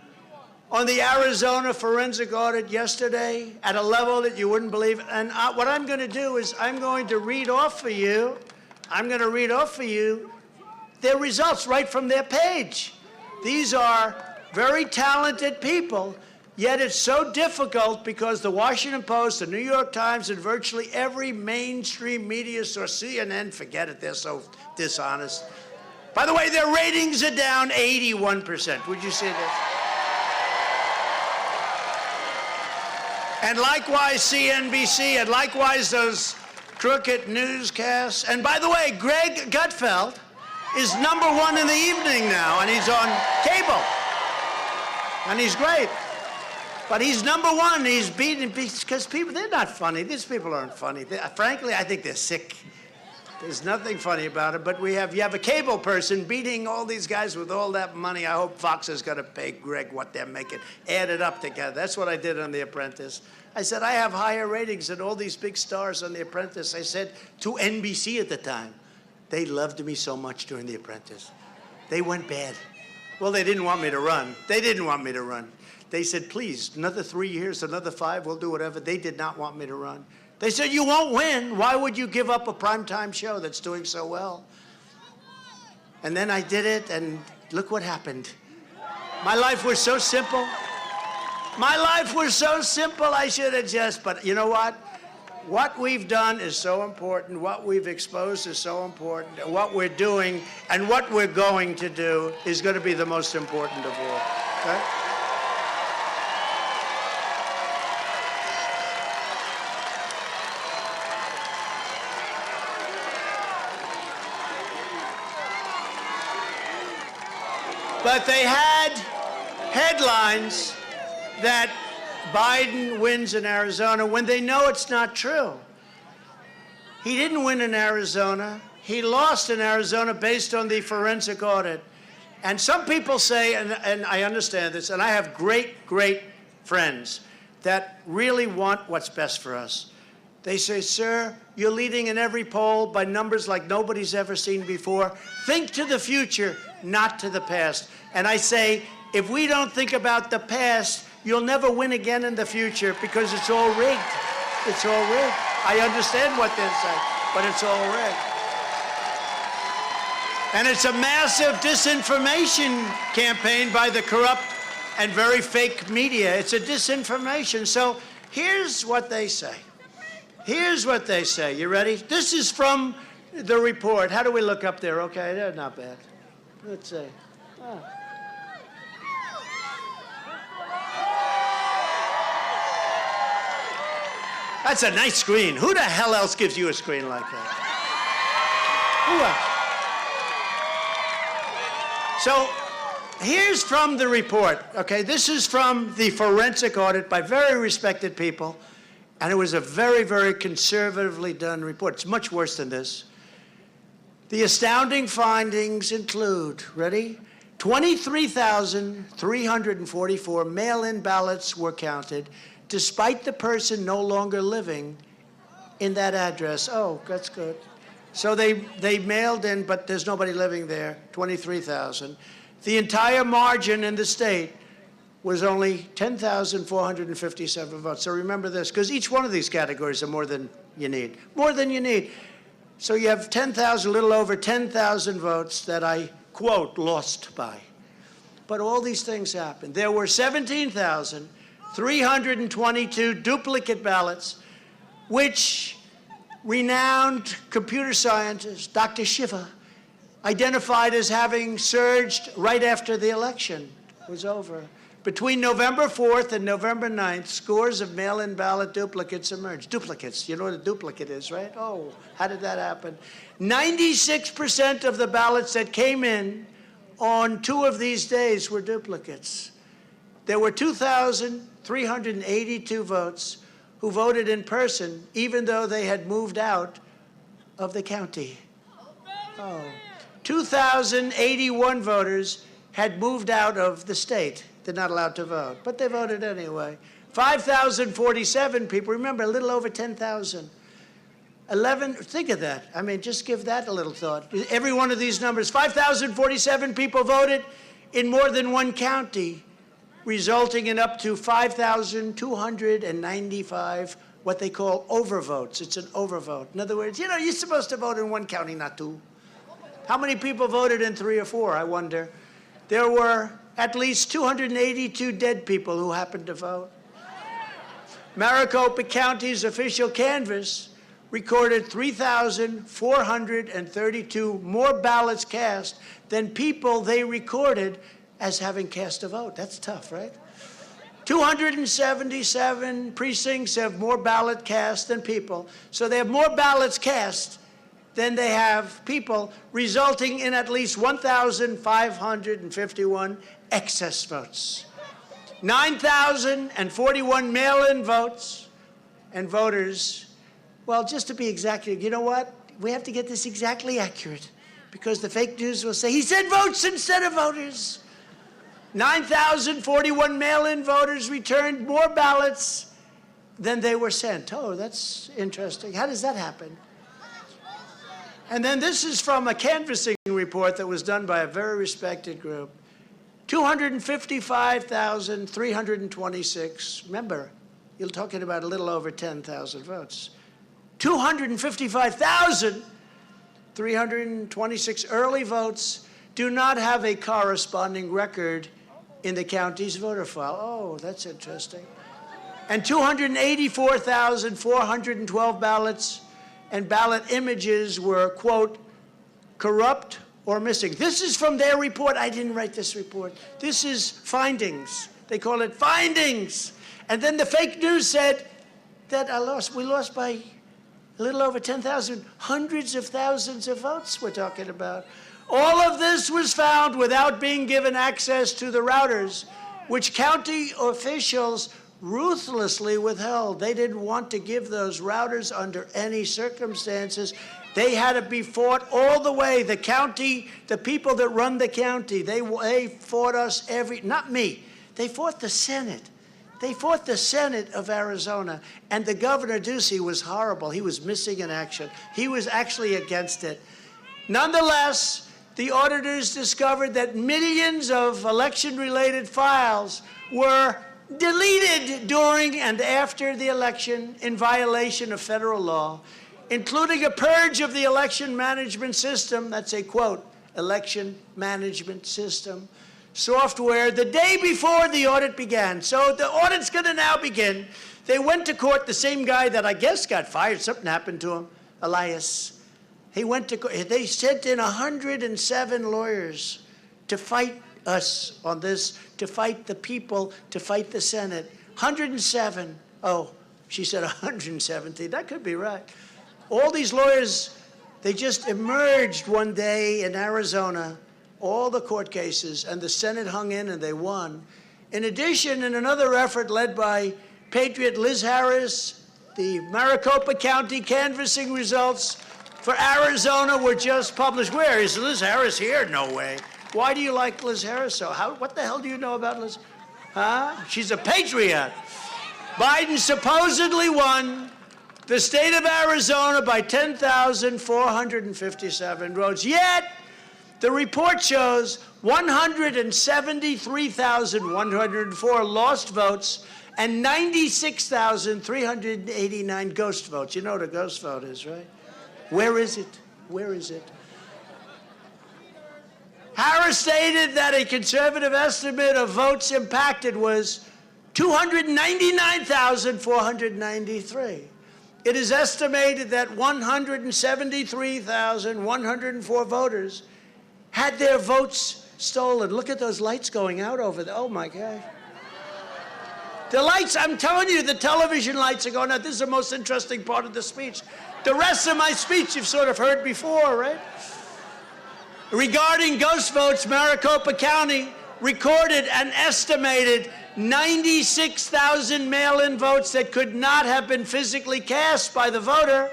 on the Arizona forensic audit yesterday at a level that you wouldn't believe. And what I'm going to do is I'm going to read off for you their results right from their page. These are very talented people, yet it's so difficult because the Washington Post, the New York Times, and virtually every mainstream media source, CNN, forget it, they're so dishonest. By the way, their ratings are down 81%. Would you see this? And likewise, CNBC, and likewise those crooked newscasts. And by the way, Greg Gutfeld is #1 in the evening now, and he's on cable. And he's great. But he's #1. He's beaten because people, they're not funny. These people aren't funny. Frankly, I think they're sick. There's nothing funny about it, but you have a cable person beating all these guys with all that money. I hope Fox is going to pay Greg what they're making. Add it up together. That's what I did on The Apprentice. I said, I have higher ratings than all these big stars on The Apprentice. I said to NBC at the time, they loved me so much during The Apprentice. They went bad. Well, they didn't want me to run. They didn't want me to run. They said, please, another 3 years, another 5, we'll do whatever. They did not want me to run. They said, you won't win. Why would you give up a primetime show that's doing so well? And then I did it, and look what happened. My life was so simple. My life was so simple, I should have just, but you know what? What we've done is so important. What we've exposed is so important. And what we're doing and what we're going to do is going to be the most important of all. Okay? But they had headlines that Biden wins in Arizona when they know it's not true. He didn't win in Arizona. He lost in Arizona based on the forensic audit. And some people say, and I understand this, and I have great, great friends that really want what's best for us. They say, sir, you're leading in every poll by numbers like nobody's ever seen before. Think to the future, not to the past. And I say, if we don't think about the past, you'll never win again in the future because it's all rigged. It's all rigged. I understand what they're saying, but it's all rigged. And it's a massive disinformation campaign by the corrupt and very fake media. It's a disinformation. So here's what they say. Here's what they say. You ready? This is from the report. How do we look up there? Okay, they're not bad. Let's see. Oh. That's a nice screen. Who the hell else gives you a screen like that? Who else? So here's from the report. Okay, this is from the forensic audit by very respected people. And it was a very, very conservatively done report. It's much worse than this. The astounding findings include, ready? 23,344 mail-in ballots were counted, despite the person no longer living in that address. Oh, that's good. So they mailed in, but there's nobody living there, 23,000. The entire margin in the state was only 10,457 votes. So remember this, because each one of these categories are more than you need. More than you need. So you have 10,000, a little over 10,000 votes that I, quote, lost by. But all these things happened. There were 17,322 duplicate ballots, which renowned computer scientist Dr. Shiva identified as having surged right after the election was over. Between November 4th and November 9th, scores of mail-in ballot duplicates emerged. Duplicates, you know what a duplicate is, right? Oh, how did that happen? 96% of the ballots that came in on 2 of these days were duplicates. There were 2,382 votes who voted in person, even though they had moved out of the county. Oh. 2,081 voters had moved out of the state. They're not allowed to vote, but they voted anyway. 5,047 people, remember, a little over 10,000. 11, think of that. I mean, just give that a little thought. Every one of these numbers, 5,047 people voted in more than one county, resulting in up to 5,295 what they call overvotes. It's an overvote. In other words, you know, you're supposed to vote in one county, not 2. How many people voted in 3 or 4, I wonder? There were at least 282 dead people who happened to vote. Maricopa County's official canvass recorded 3,432 more ballots cast than people they recorded as having cast a vote. That's tough, right? 277 precincts have more ballot cast than people. So they have more ballots cast than they have people, resulting in at least 1,551 excess votes. 9,041 mail-in votes and voters Well, just to be exact, you know what? We have to get this exactly accurate because the fake news will say he said votes instead of voters. 9,041 mail-in voters returned more ballots than they were sent. Oh, that's interesting. How does that happen? And then this is from a canvassing report that was done by a very respected group. 255,326. Remember, you're talking about a little over 10,000 votes. 255,326 early votes do not have a corresponding record in the county's voter file. Oh, that's interesting. And 284,412 ballots and ballot images were, quote, corrupt or missing. This is from their report. I didn't write this report. This is findings. They call it findings. And then the fake news said that we lost by a little over 10,000, hundreds of thousands of votes we're talking about. All of this was found without being given access to the routers, which county officials ruthlessly withheld. They didn't want to give those routers under any circumstances. They had to be fought all the way. The county, the people that run the county, they fought us not me. They fought the Senate. They fought the Senate of Arizona. And the Governor Ducey was horrible. He was missing in action. He was actually against it. Nonetheless, the auditors discovered that millions of election-related files were deleted during and after the election in violation of federal law, including a purge of the election management system, that's a quote, election management system, software the day before the audit began. So the audit's going to now begin. They went to court, the same guy that I guess got fired, something happened to him, Elias. He went to court. They sent in 107 lawyers to fight us on this, to fight the people, to fight the Senate. 107. Oh, she said 170. That could be right. All these lawyers, they just emerged one day in Arizona, all the court cases, and the Senate hung in and they won. In addition, in another effort led by Patriot Liz Harris, the Maricopa County canvassing results for Arizona were just published. Where is Liz Harris here? No way. Why do you like Liz Harris so? What the hell do you know about Liz? Huh? She's a patriot. Biden supposedly won the state of Arizona by 10,457 votes. Yet, the report shows 173,104 lost votes and 96,389 ghost votes. You know what a ghost vote is, right? Where is it? Where is it? Harris stated that a conservative estimate of votes impacted was 299,493. It is estimated that 173,104 voters had their votes stolen. Look at those lights going out over there. Oh, my God. The lights, I'm telling you, the television lights are going out. This is the most interesting part of the speech. The rest of my speech you've sort of heard before, right? Regarding ghost votes, Maricopa County recorded an estimated 96,000 mail-in votes that could not have been physically cast by the voter,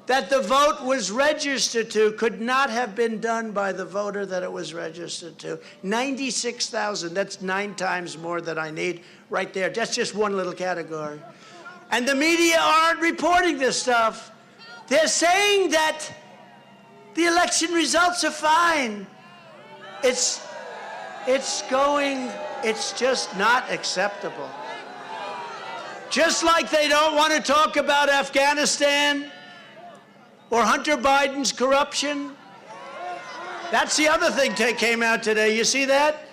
that the vote was registered to, could not have been done by the voter that it was registered to. 96,000, that's 9 times more than I need right there. That's just one little category. And the media aren't reporting this stuff. They're saying that the election results are fine. It's just not acceptable. Just like they don't want to talk about Afghanistan or Hunter Biden's corruption. That's the other thing that came out today. You see that?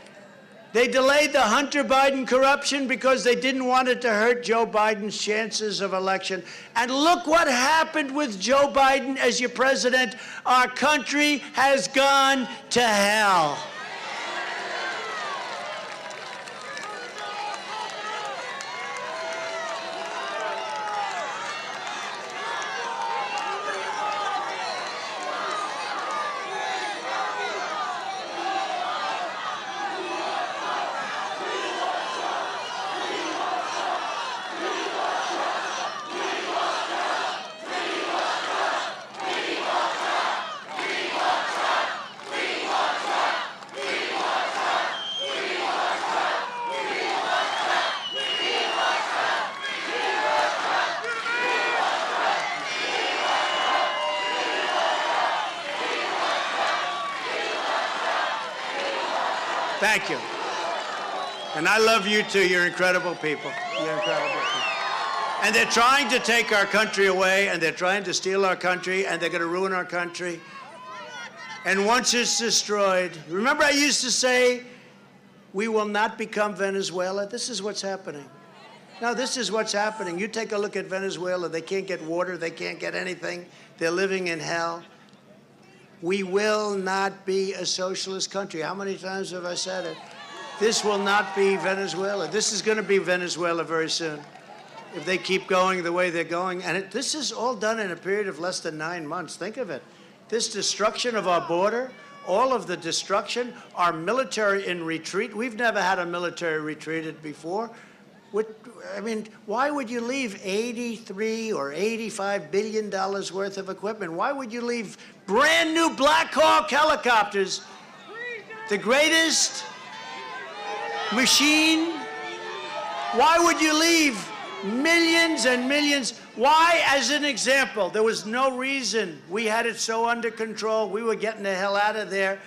They delayed the Hunter Biden corruption because they didn't want it to hurt Joe Biden's chances of election. And look what happened with Joe Biden as your president. Our country has gone to hell. Thank you. And I love you too. You're incredible people. You're incredible people. And they're trying to take our country away, and they're trying to steal our country, and they're going to ruin our country. And once it's destroyed, remember I used to say, we will not become Venezuela? This is what's happening. Now, this is what's happening. You take a look at Venezuela. They can't get water. They can't get anything. They're living in hell. We will not be a socialist country. How many times have I said it? This will not be Venezuela. This is going to be Venezuela very soon if they keep going the way they're going. And this is all done in a period of less than 9 months. Think of it. This destruction of our border, all of the destruction, our military in retreat. We've never had a military retreated before. I mean, why would you leave $83 or $85 billion worth of equipment? Why would you leave brand new Black Hawk helicopters, the greatest machine? Why would you leave millions and millions? Why, as an example, there was no reason. We had it so under control. We were getting the hell out of there.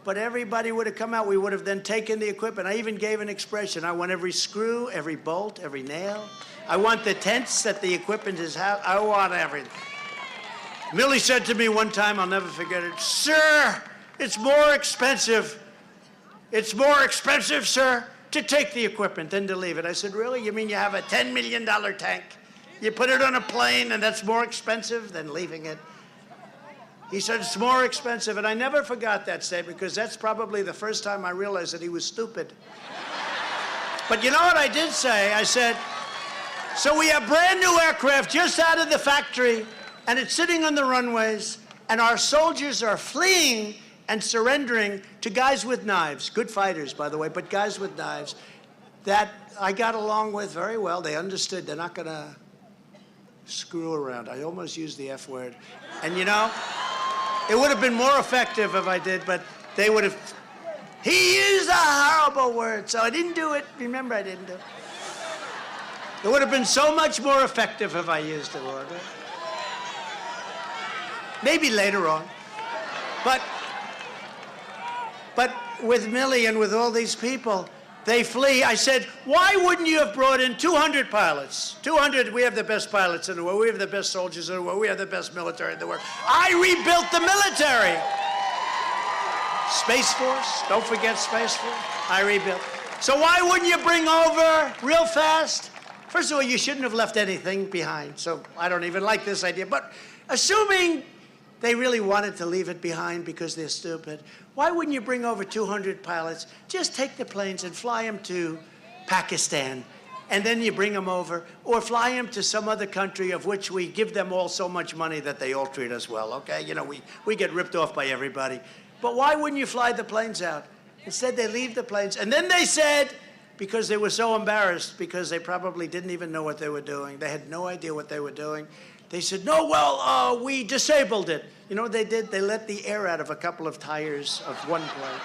But everybody would have come out. We would have then taken the equipment. I even gave an expression. I want every screw, every bolt, every nail. I want the tents that the equipment is. I want everything. Millie said to me one time, I'll never forget it, "Sir, it's more expensive. It's more expensive, sir, to take the equipment than to leave it." I said, "Really? You mean you have a $10 million tank? You put it on a plane and that's more expensive than leaving it?" He said, "It's more expensive." And I never forgot that statement because that's probably the first time I realized that he was stupid. But you know what I did say? I said, so we have brand new aircraft just out of the factory and it's sitting on the runways and our soldiers are fleeing and surrendering to guys with knives, good fighters, by the way, but guys with knives that I got along with very well. They understood they're not going to screw around. I almost used the F word. And you know, it would have been more effective if I did, but they would have. He used a horrible word, so I didn't do it. Remember, I didn't do it. It would have been so much more effective if I used the word. Maybe later on. But with Millie and with all these people, they flee. I said, why wouldn't you have brought in 200 pilots? 200, we have the best pilots in the world. We have the best soldiers in the world. We have the best military in the world. I rebuilt the military. Space Force, don't forget Space Force. I rebuilt. So why wouldn't you bring over real fast? First of all, you shouldn't have left anything behind. So I don't even like this idea. But assuming they really wanted to leave it behind because they're stupid, why wouldn't you bring over 200 pilots? Just take the planes and fly them to Pakistan, and then you bring them over, or fly them to some other country of which we give them all so much money that they all treat us well, okay? You know, we get ripped off by everybody. But why wouldn't you fly the planes out? Instead, they leave the planes. And then they said, because they were so embarrassed, because they probably didn't even know what they were doing. They had no idea what they were doing. They said, no, well, we disabled it. You know what they did? They let the air out of a couple of tires of one plane.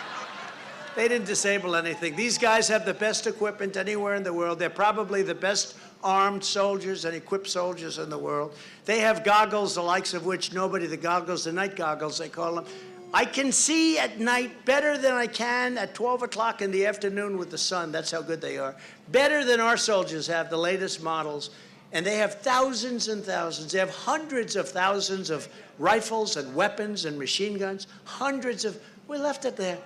They didn't disable anything. These guys have the best equipment anywhere in the world. They're probably the best armed soldiers and equipped soldiers in the world. They have goggles, the likes of which nobody, the goggles, the night goggles, they call them. I can see at night better than I can at 12 o'clock in the afternoon with the sun. That's how good they are. Better than our soldiers have, the latest models. And they have thousands and thousands. They have hundreds of thousands of rifles and weapons and machine guns. Hundreds of, we left it there.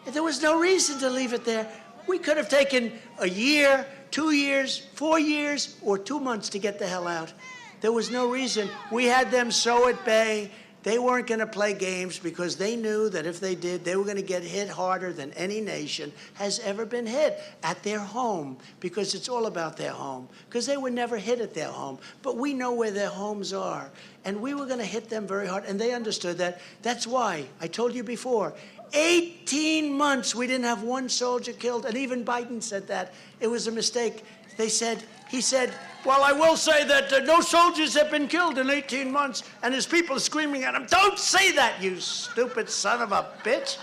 There was no reason to leave it there. We could have taken a year, 2 years, 4 years, or 2 months to get the hell out. There was no reason. We had them so at bay. They weren't going to play games because they knew that if they did, they were going to get hit harder than any nation has ever been hit at their home, because it's all about their home, because they were never hit at their home. But we know where their homes are, and we were going to hit them very hard, and they understood that. That's why, I told you before, 18 months we didn't have one soldier killed, and even Biden said that. It was a mistake. He said, well, I will say that no soldiers have been killed in 18 months, and his people are screaming at him, don't say that, you stupid son of a bitch.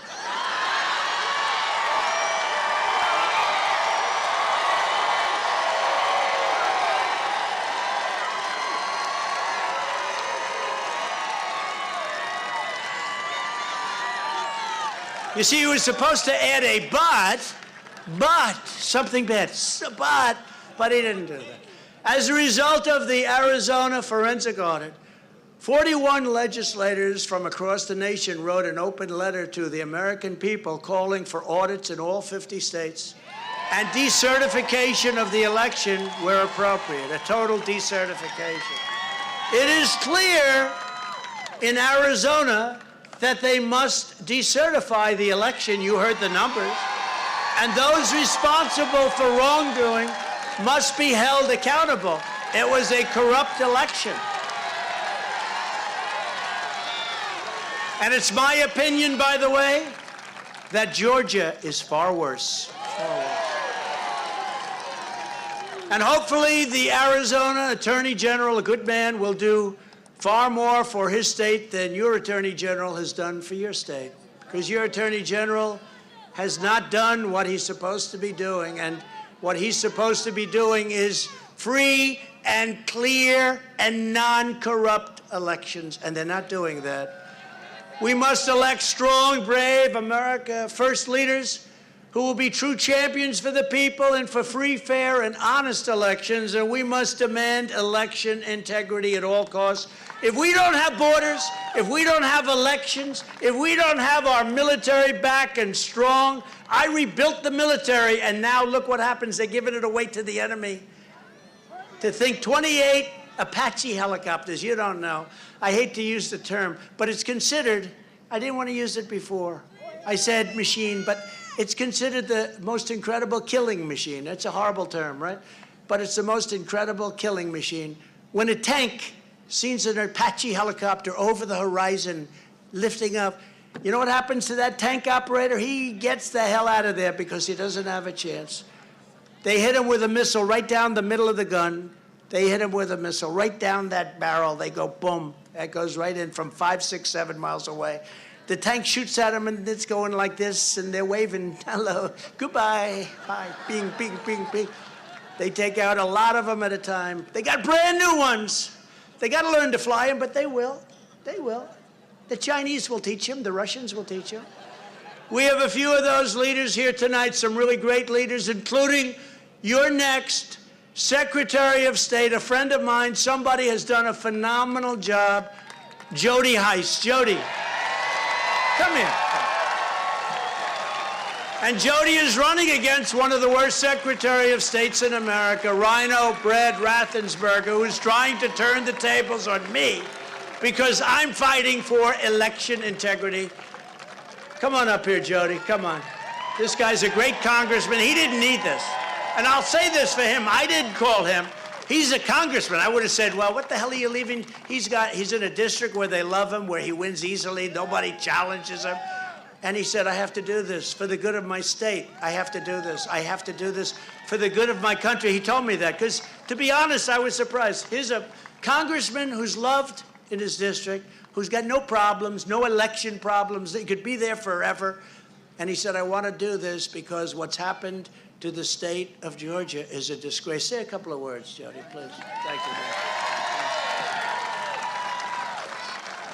You see, he was supposed to add a but, something bad, but he didn't do that. As a result of the Arizona forensic audit, 41 legislators from across the nation wrote an open letter to the American people calling for audits in all 50 states and decertification of the election where appropriate, a total decertification. It is clear in Arizona that they must decertify the election. You heard the numbers. And those responsible for wrongdoing must be held accountable. It was a corrupt election. And it's my opinion, by the way, that Georgia is far worse. And hopefully the Arizona Attorney General, a good man, will do far more for his state than your Attorney General has done for your state. Because your Attorney General has not done what he's supposed to be doing. And what he's supposed to be doing is free and clear and non-corrupt elections. And they're not doing that. We must elect strong, brave America First leaders who will be true champions for the people and for free, fair, and honest elections. And we must demand election integrity at all costs. If we don't have borders, if we don't have elections, if we don't have our military back and strong, I rebuilt the military, and now look what happens. They're giving it away to the enemy. To think 28 Apache helicopters, you don't know. I hate to use the term, but it's considered, I didn't want to use it before. I said machine, but it's considered the most incredible killing machine. That's a horrible term, right? But it's the most incredible killing machine. When a tank sees an Apache helicopter over the horizon lifting up, you know what happens to that tank operator? He gets the hell out of there because he doesn't have a chance. They hit him with a missile right down the middle of the gun. They hit him with a missile right down that barrel. They go boom. That goes right in from 5, 6, 7 miles away. The tank shoots at him, and it's going like this, and they're waving, hello, goodbye, bye, bing, bing, bing, bing. They take out a lot of them at a time. They got brand new ones. They got to learn to fly them, but they will. They will. The Chinese will teach them. The Russians will teach them. We have a few of those leaders here tonight, some really great leaders, including your next Secretary of State, a friend of mine. Somebody has done a phenomenal job. Jody Hice. Jody, come here. And Jody is running against one of the worst Secretary of States in America, Rhino Brad Raffensperger, who is trying to turn the tables on me because I'm fighting for election integrity. Come on up here, Jody. Come on. This guy's a great congressman. He didn't need this. And I'll say this for him. I didn't call him. He's a congressman. I would have said, well, what the hell are you leaving? He's in a district where they love him, where he wins easily. Nobody challenges him. And he said, I have to do this for the good of my state. I have to do this. I have to do this for the good of my country. He told me that because, to be honest, I was surprised. Here's a congressman who's loved in his district, who's got no problems, no election problems. He could be there forever. And he said, I want to do this because what's happened to the state of Georgia is a disgrace. Say a couple of words, Jody, please. Thank you,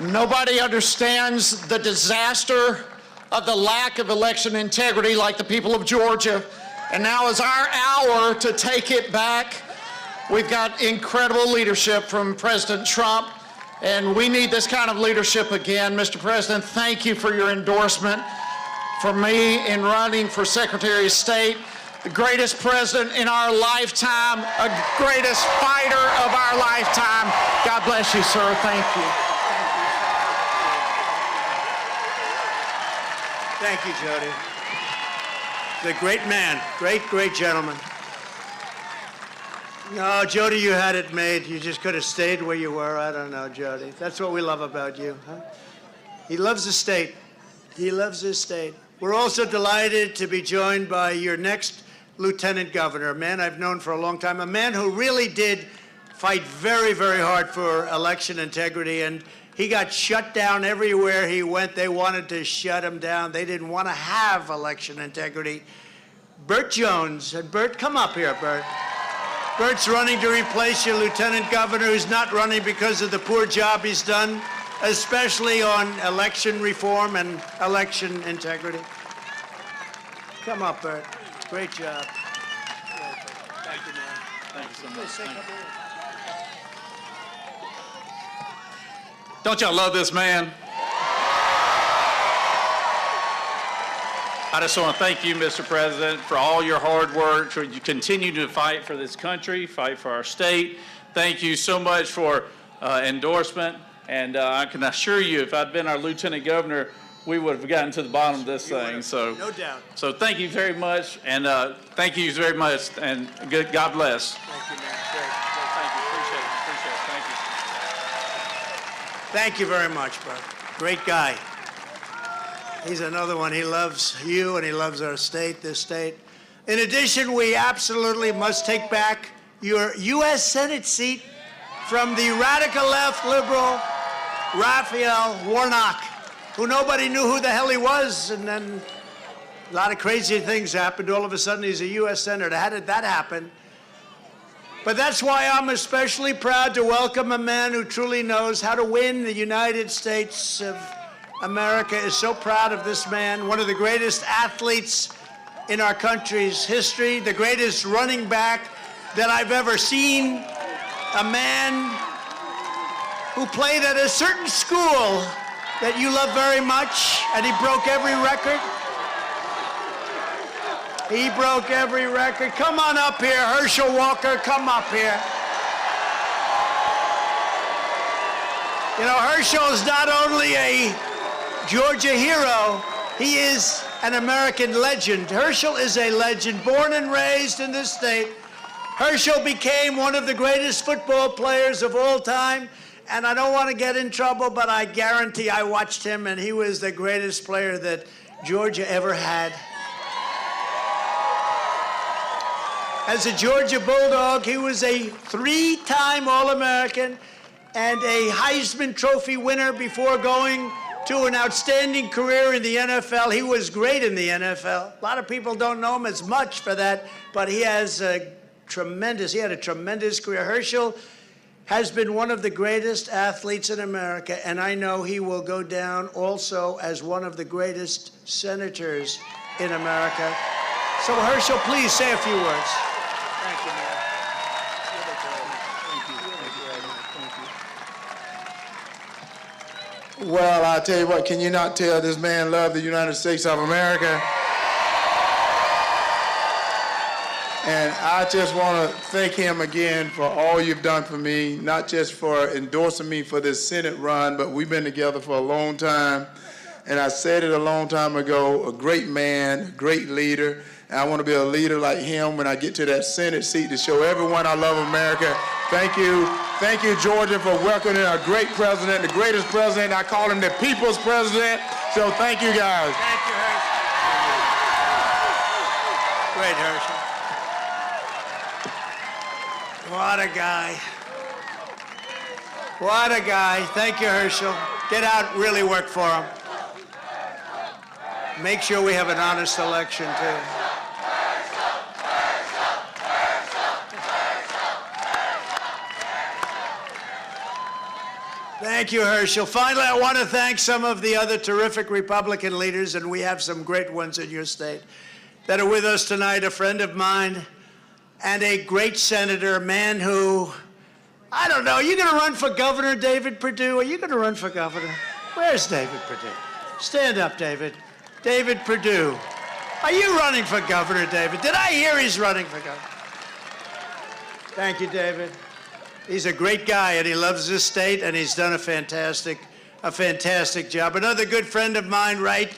man. Nobody understands the disaster of the lack of election integrity like the people of Georgia. And now is our hour to take it back. We've got incredible leadership from President Trump, and we need this kind of leadership again. Mr. President, thank you for your endorsement for me in running for Secretary of State. The greatest president in our lifetime, a greatest fighter of our lifetime. God bless you, sir. Thank you. Thank you, Jody. The great man, great gentleman. No, Jody, you had it made. You just could have stayed where you were. I don't know, Jody. That's what we love about you, huh? He loves the state. He loves his state. We're also delighted to be joined by your next Lieutenant Governor, a man I've known for a long time, a man who really did fight very, very hard for election integrity, and he got shut down everywhere he went. They wanted to shut him down. They didn't want to have election integrity. Burt Jones. And Burt, come up here, Burt. Burt's running to replace your lieutenant governor, who's not running because of the poor job he's done especially on election reform and election integrity. Come up, Bert. Great job. Thank you, man. Thank you so much. Say a Thank couple you. words. Don't y'all love this man? I just want to thank you, Mr. President, for all your hard work. For you continue to fight for this country, fight for our state. Thank you so much for endorsement. And I can assure you, if I'd been our lieutenant governor, we would have gotten to the bottom of this thing. So, No doubt. so thank you very much, and thank you very much, and God bless. Thank you, man. Great. Thank you. Appreciate it. Appreciate it. Thank you. Thank you very much, bro. Great guy. He's another one. He loves you and he loves our state, this state. In addition, we absolutely must take back your U.S. Senate seat from the radical left liberal Raphael Warnock, who nobody knew who the hell he was, and then a lot of crazy things happened. All of a sudden, he's a U.S. Senator. How did that happen? But that's why I'm especially proud to welcome a man who truly knows how to win. The United States of America is so proud of this man, one of the greatest athletes in our country's history, the greatest running back that I've ever seen, a man who played at a certain school that you love very much, and he broke every record. He broke every record. Come on up here, Herschel Walker, come up here. You know, Herschel's not only a Georgia hero, he is an American legend. Herschel is a legend, born and raised in this state. Herschel became one of the greatest football players of all time, and I don't want to get in trouble, but I guarantee I watched him, and he was the greatest player that Georgia ever had. As a Georgia Bulldog, he was a three-time All-American and a Heisman Trophy winner before going to an outstanding career in the NFL. He was great in the NFL. A lot of people don't know him as much for that, but he had a tremendous career. Herschel has been one of the greatest athletes in America, and I know he will go down also as one of the greatest senators in America. So Herschel, please say a few words. Thank you, man. Well, I tell you what, can you not tell this man loved the United States of America? And I just want to thank him again for all you've done for me, not just for endorsing me for this Senate run, but we've been together for a long time. And I said it a long time ago, a great man, great leader. And I want to be a leader like him when I get to that Senate seat to show everyone I love America. Thank you. Thank you, Georgia, for welcoming a great president, the greatest president. I call him the people's president. So thank you, guys. Thank you, Herschel. Great, Herschel. What a guy. What a guy. Thank you, Herschel. Get out, really work for him. Make sure we have an honest election, too. Thank you, Herschel. Finally, I want to thank some of the other terrific Republican leaders, and we have some great ones in your state, that are with us tonight. A friend of mine and a great senator, a man who, I don't know, are you going to run for governor, David Perdue? Are you going to run for governor? Where's David Perdue? Stand up, David. David Perdue. Are you running for governor, David? Did I hear he's running for governor? Thank you, David. He's a great guy, and he loves this state, and he's done a fantastic job. Another good friend of mine right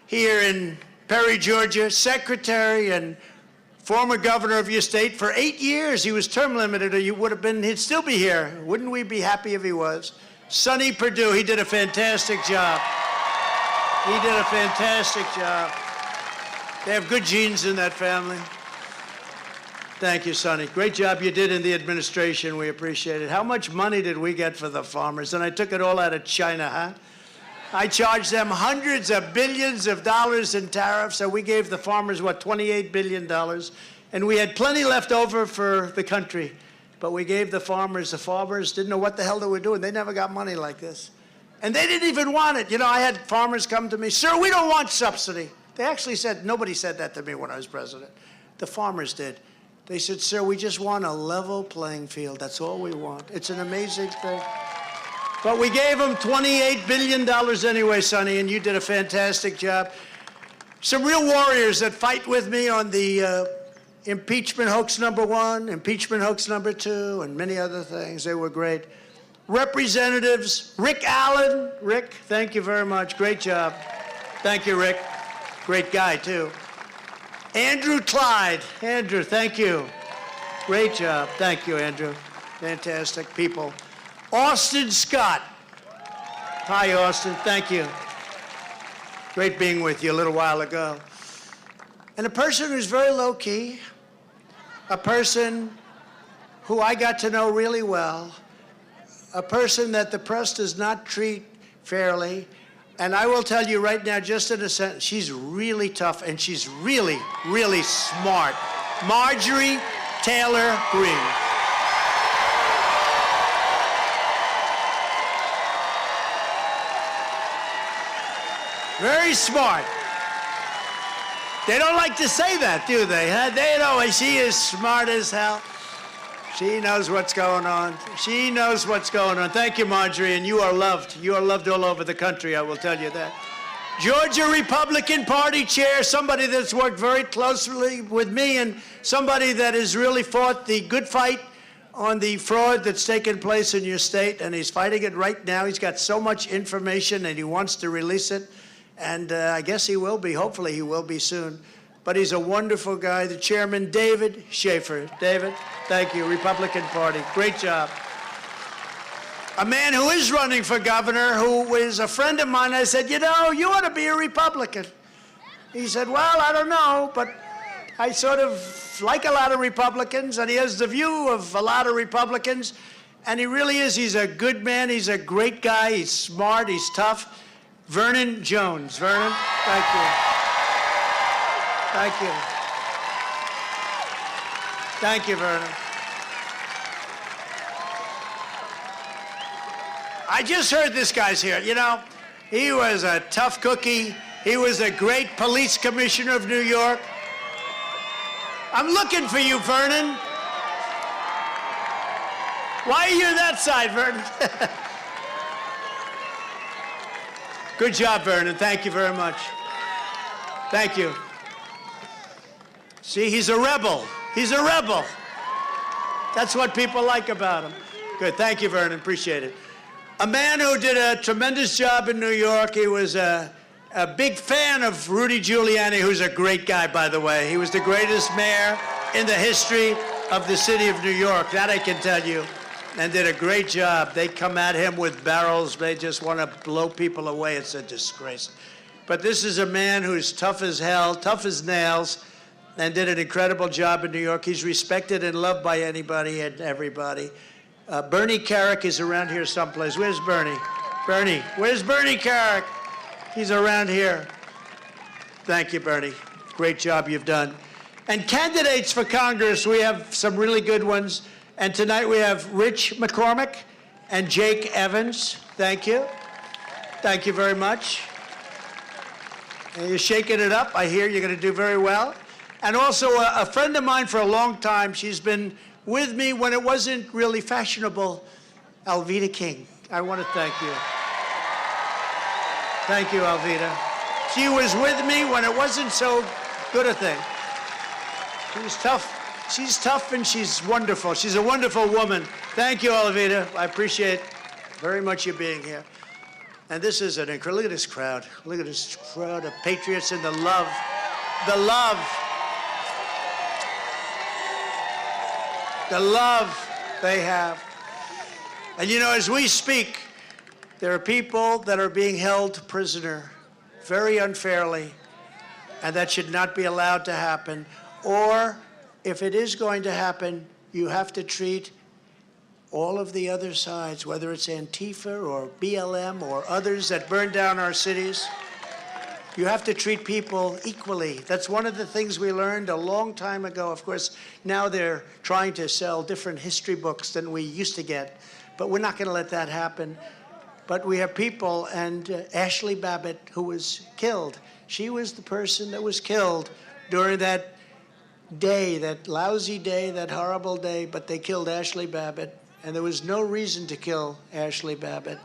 here in Perry, Georgia, secretary and former governor of your state for 8 years. He was term limited, or he'd still be here. Wouldn't we be happy if he was? Sonny Perdue, he did a fantastic job. He did a fantastic job. They have good genes in that family. Thank you, Sonny. Great job you did in the administration. We appreciate it. How much money did we get for the farmers? And I took it all out of China, huh? I charged them hundreds of billions of dollars in tariffs, so we gave the farmers, what, $28 billion? And we had plenty left over for the country. But we gave the farmers didn't know what the hell they were doing. They never got money like this. And they didn't even want it. You know, I had farmers come to me, sir, we don't want subsidy. They actually said, nobody said that to me when I was president. The farmers did. They said, sir, we just want a level playing field. That's all we want. It's an amazing thing. But we gave them $28 billion anyway, Sonny, and you did a fantastic job. Some real warriors that fight with me on the impeachment hoax #1, impeachment hoax #2, and many other things. They were great. Representatives, Rick Allen. Rick, thank you very much. Great job. Thank you, Rick. Great guy, too. Andrew Clyde. Andrew, thank you. Great job. Thank you, Andrew. Fantastic people. Austin Scott. Hi, Austin. Thank you. Great being with you a little while ago. And a person who's very low-key, a person who I got to know really well, a person that the press does not treat fairly. And I will tell you right now, just in a sentence, she's really tough and she's really, really smart. Marjorie Taylor Greene. Very smart. They don't like to say that, do they? Huh? They know she is smart as hell. She knows what's going on. She knows what's going on. Thank you, Marjorie, and you are loved. You are loved all over the country, I will tell you that. Georgia Republican Party chair, somebody that's worked very closely with me and somebody that has really fought the good fight on the fraud that's taken place in your state, and he's fighting it right now. He's got so much information, and he wants to release it, and I guess he will be. Hopefully he will be soon. But he's a wonderful guy. The chairman, David Schaefer. David, thank you. Republican Party. Great job. A man who is running for governor, who is a friend of mine. I said, you know, you ought to be a Republican. He said, well, I don't know, but I sort of like a lot of Republicans, and he has the view of a lot of Republicans, and he really is. He's a good man. He's a great guy. He's smart. He's tough. Vernon Jones. Vernon, thank you. Thank you. Thank you, Vernon. I just heard this guy's here. You know, he was a tough cookie. He was a great police commissioner of New York. I'm looking for you, Vernon. Why are you that side, Vernon? Good job, Vernon. Thank you very much. Thank you. See, he's a rebel. He's a rebel. That's what people like about him. Good. Thank you, Vernon. Appreciate it. A man who did a tremendous job in New York. He was a big fan of Rudy Giuliani, who's a great guy, by the way. He was the greatest mayor in the history of the city of New York. That I can tell you. And did a great job. They come at him with barrels. They just want to blow people away. It's a disgrace. But this is a man who's tough as hell, tough as nails, and did an incredible job in New York. He's respected and loved by anybody and everybody. Bernie Carrick is around here someplace. Where's Bernie? Bernie, where's Bernie Carrick? He's around here. Thank you, Bernie. Great job you've done. And candidates for Congress, we have some really good ones. And tonight we have Rich McCormick and Jake Evans. Thank you. Thank you very much. And you're shaking it up. I hear you're going to do very well. And also a friend of mine for a long time. She's been with me when it wasn't really fashionable, Alveda King. I want to thank you. Thank you, Alveda. She was with me when it wasn't so good a thing. She was tough. She's tough and she's wonderful. She's a wonderful woman. Thank you, Alveda. I appreciate very much you being here. And this is an incredible, look at this crowd. Look at this crowd of patriots and the love. The love. The love they have. And you know, as we speak, there are people that are being held prisoner very unfairly, and that should not be allowed to happen. Or if it is going to happen, you have to treat all of the other sides, whether it's Antifa or BLM or others that burn down our cities. You have to treat people equally. That's one of the things we learned a long time ago. Of course, now they're trying to sell different history books than we used to get, but we're not going to let that happen. but we have people, and Ashley Babbitt, who was killed. She was the person that was killed during that day, that lousy day, that horrible day, but they killed Ashley Babbitt, and there was no reason to kill Ashley Babbitt,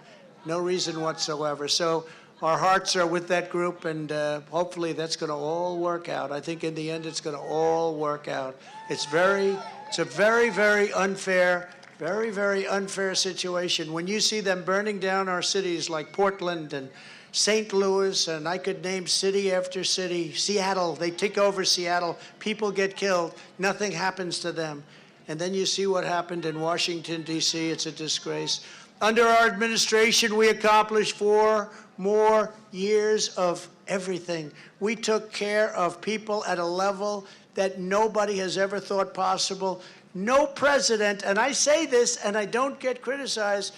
no reason whatsoever. So our hearts are with that group, and hopefully that's going to all work out. I think in the end it's going to all work out. It's a very, very unfair, very, very unfair situation. When you see them burning down our cities like Portland and St. Louis, and I could name city after city, Seattle, they take over Seattle, people get killed, nothing happens to them. And then you see what happened in Washington, D.C., it's a disgrace. Under our administration, we accomplished 4 more years of everything. We took care of people at a level that nobody has ever thought possible. No president, and I say this and I don't get criticized,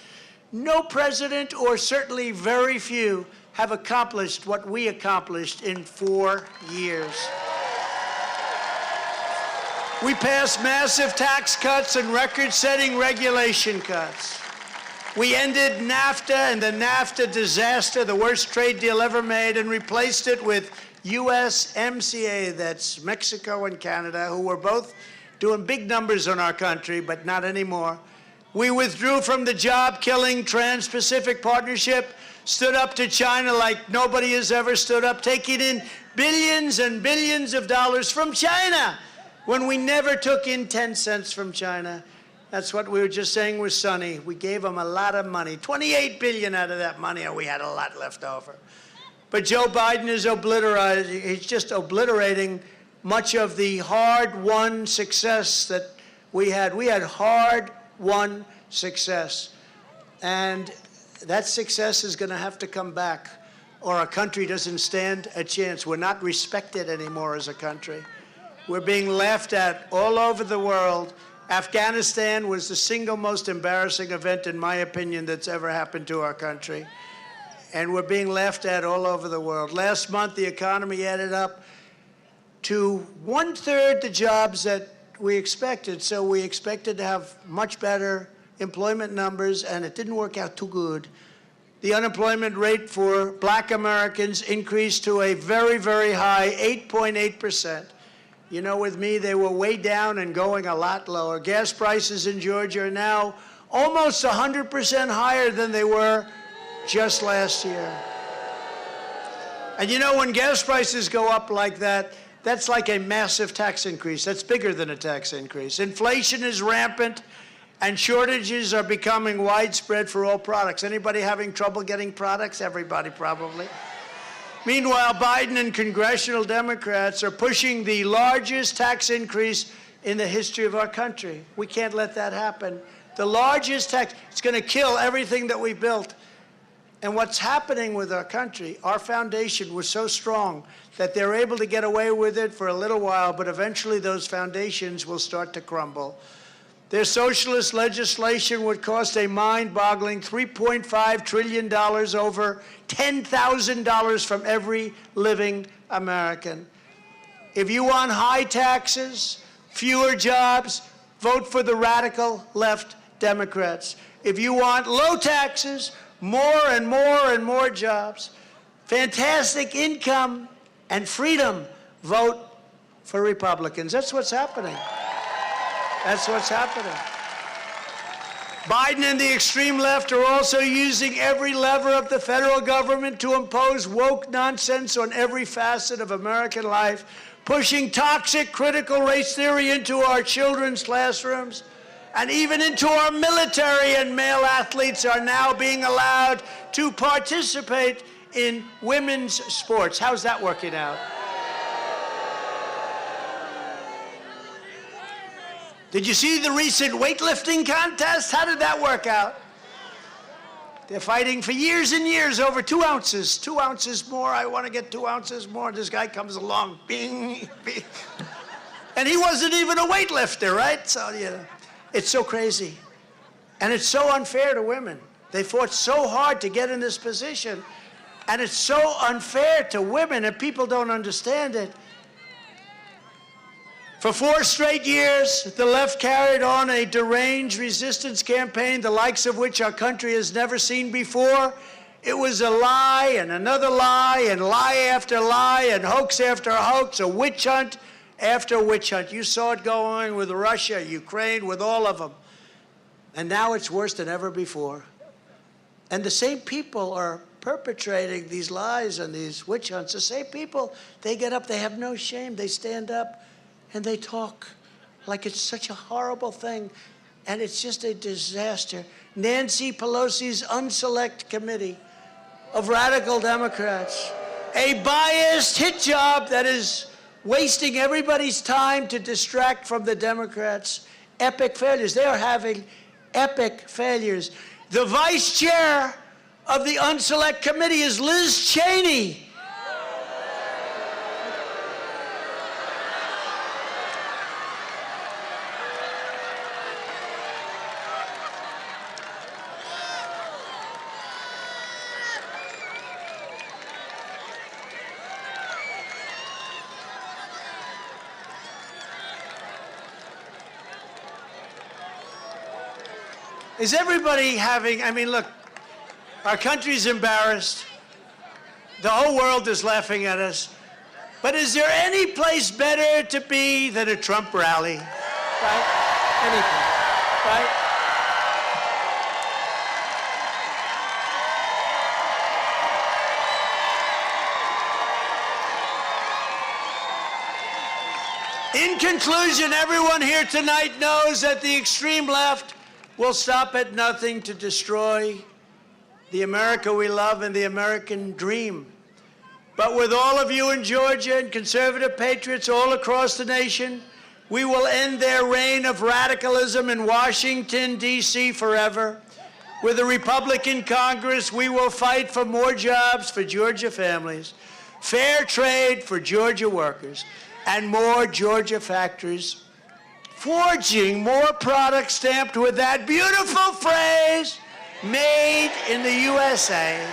no president, or certainly very few, have accomplished what we accomplished in 4 years. We passed massive tax cuts and record-setting regulation cuts. We ended NAFTA and the NAFTA disaster, the worst trade deal ever made, and replaced it with USMCA, that's Mexico and Canada, who were both doing big numbers on our country, but not anymore. We withdrew from the job-killing Trans-Pacific Partnership, stood up to China like nobody has ever stood up, taking in billions and billions of dollars from China when we never took in 10 cents from China. That's what we were just saying with Sonny. We gave them a lot of money, $28 billion out of that money, and we had a lot left over. But Joe Biden is obliterating, he's just obliterating much of the hard-won success that we had. We had hard-won success. And that success is going to have to come back, or our country doesn't stand a chance. We're not respected anymore as a country. We're being laughed at all over the world. Afghanistan was the single most embarrassing event, in my opinion, that's ever happened to our country. And we're being laughed at all over the world. Last month, the economy added up to 1/3 the jobs that we expected. So we expected to have much better employment numbers, and it didn't work out too good. The unemployment rate for black Americans increased to a very, very high 8.8%. You know, with me, they were way down and going a lot lower. Gas prices in Georgia are now almost 100% higher than they were just last year. And you know, when gas prices go up like that, that's like a massive tax increase. That's bigger than a tax increase. Inflation is rampant, and shortages are becoming widespread for all products. Anybody having trouble getting products? Everybody probably. Meanwhile, Biden and congressional Democrats are pushing the largest tax increase in the history of our country. We can't let that happen. The largest tax, it's going to kill everything that we built. And what's happening with our country, our foundation was so strong that they're able to get away with it for a little while, but eventually those foundations will start to crumble. Their socialist legislation would cost a mind-boggling $3.5 trillion, over $10,000 from every living American. If you want high taxes, fewer jobs, vote for the radical left Democrats. If you want low taxes, more and more and more jobs, fantastic income and freedom, vote for Republicans. That's what's happening. That's what's happening. Biden and the extreme left are also using every lever of the federal government to impose woke nonsense on every facet of American life, pushing toxic critical race theory into our children's classrooms, and even into our military, and male athletes are now being allowed to participate in women's sports. How's that working out? Did you see the recent weightlifting contest? How did that work out? They're fighting for years and years over 2 ounces. 2 ounces more. I want to get 2 ounces more. This guy comes along, bing, bing. And he wasn't even a weightlifter, right? So, you know, it's so crazy. And it's so unfair to women. They fought so hard to get in this position. And it's so unfair to women, and people don't understand it. For 4 straight years, the left carried on a deranged resistance campaign, the likes of which our country has never seen before. It was a lie and another lie and lie after lie and hoax after hoax, a witch hunt after witch hunt. You saw it go on with Russia, Ukraine, with all of them. And now it's worse than ever before. And the same people are perpetrating these lies and these witch hunts. The same people, they get up, they have no shame, they stand up and they talk like it's such a horrible thing. And it's just a disaster. Nancy Pelosi's unselect committee of radical Democrats, a biased hit job that is wasting everybody's time to distract from the Democrats. Epic failures. They are having epic failures. The vice chair of the unselect committee is Liz Cheney. Is everybody having, look, our country's embarrassed. The whole world is laughing at us. But is there any place better to be than a Trump rally? Right? Anything. Right? In conclusion, everyone here tonight knows that the extreme left will stop at nothing to destroy the America we love and the American dream. But with all of you in Georgia and conservative patriots all across the nation, we will end their reign of radicalism in Washington, D.C. forever. With a Republican Congress, we will fight for more jobs for Georgia families, fair trade for Georgia workers, and more Georgia factories forging more products stamped with that beautiful phrase, made in the USA.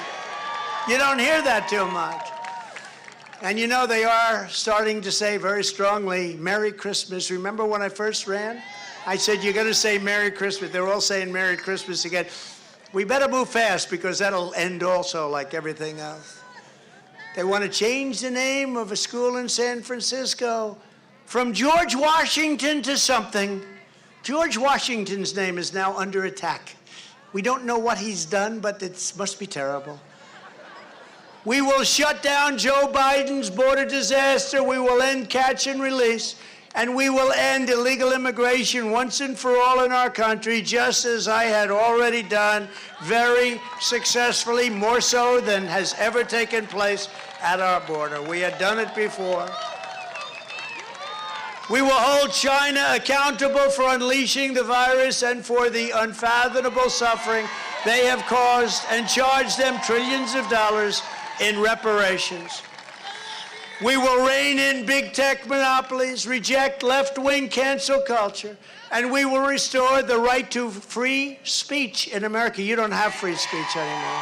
You don't hear that too much. And you know, they are starting to say very strongly, Merry Christmas. Remember when I first ran? I said, you're going to say Merry Christmas. They're all saying Merry Christmas again. We better move fast because that'll end also like everything else. They want to change the name of a school in San Francisco from George Washington to something. George Washington's name is now under attack. We don't know what he's done, but it must be terrible. We will shut down Joe Biden's border disaster. We will end catch and release. And we will end illegal immigration once and for all in our country, just as I had already done very successfully, more so than has ever taken place at our border. We had done it before. We will hold China accountable for unleashing the virus and for the unfathomable suffering they have caused and charge them trillions of dollars in reparations. We will rein in big tech monopolies, reject left-wing cancel culture, and we will restore the right to free speech in America. You don't have free speech anymore.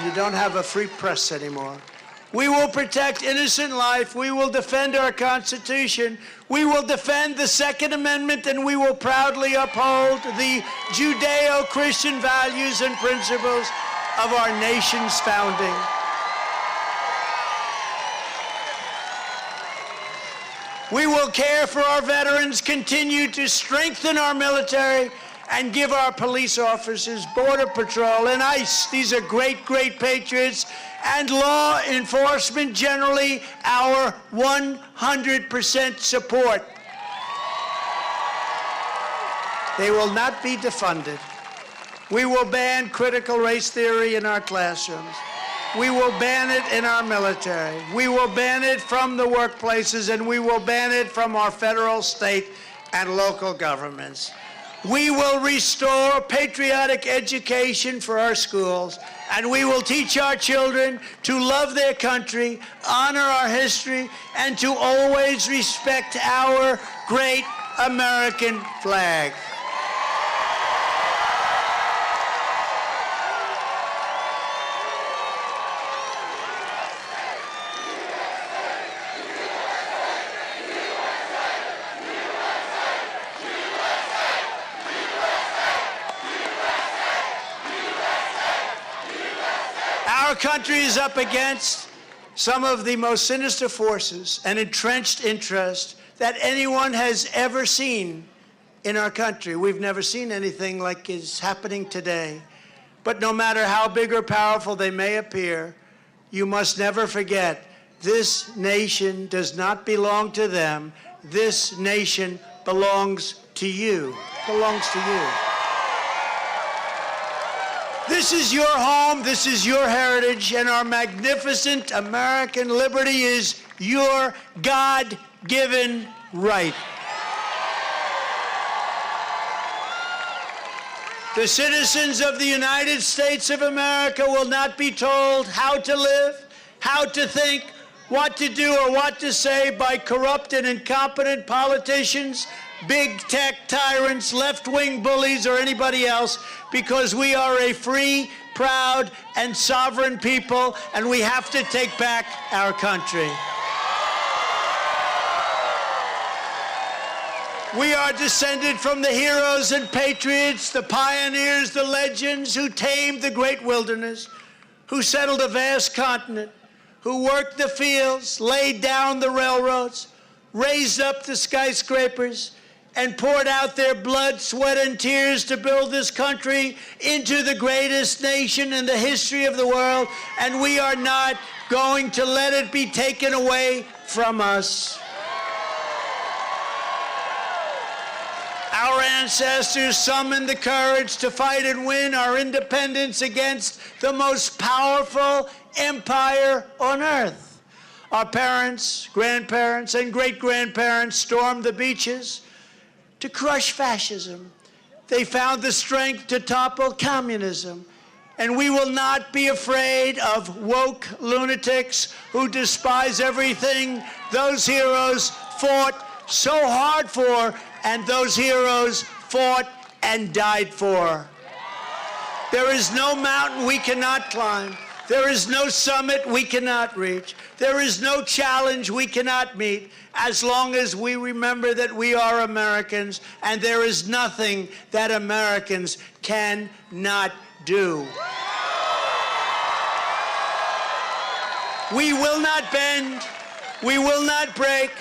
You don't have a free press anymore. We will protect innocent life. We will defend our Constitution. We will defend the Second Amendment, and we will proudly uphold the Judeo-Christian values and principles of our nation's founding. We will care for our veterans, continue to strengthen our military, and give our police officers, Border Patrol, and ICE, these are great, great patriots, and law enforcement generally, our 100% support. They will not be defunded. We will ban critical race theory in our classrooms. We will ban it in our military. We will ban it from the workplaces, and we will ban it from our federal, state, and local governments. We will restore patriotic education for our schools, and we will teach our children to love their country, honor our history, and to always respect our great American flag. Our country is up against some of the most sinister forces and entrenched interests that anyone has ever seen in our country. We've never seen anything like is happening today. But no matter how big or powerful they may appear, you must never forget, this nation does not belong to them. This nation belongs to you. Belongs to you. This is your home, this is your heritage, and our magnificent American liberty is your God-given right. The citizens of the United States of America will not be told how to live, how to think, what to do or what to say by corrupt and incompetent politicians, big tech tyrants, left-wing bullies, or anybody else, because we are a free, proud, and sovereign people, and we have to take back our country. We are descended from the heroes and patriots, the pioneers, the legends who tamed the great wilderness, who settled a vast continent, who worked the fields, laid down the railroads, raised up the skyscrapers, and poured out their blood, sweat, and tears to build this country into the greatest nation in the history of the world, and we are not going to let it be taken away from us. Our ancestors summoned the courage to fight and win our independence against the most powerful empire on earth. Our parents, grandparents, and great-grandparents stormed the beaches to crush fascism. They found the strength to topple communism. And we will not be afraid of woke lunatics who despise everything those heroes fought so hard for, and those heroes fought and died for. There is no mountain we cannot climb. There is no summit we cannot reach. There is no challenge we cannot meet as long as we remember that we are Americans, and there is nothing that Americans cannot do. We will not bend. We will not break.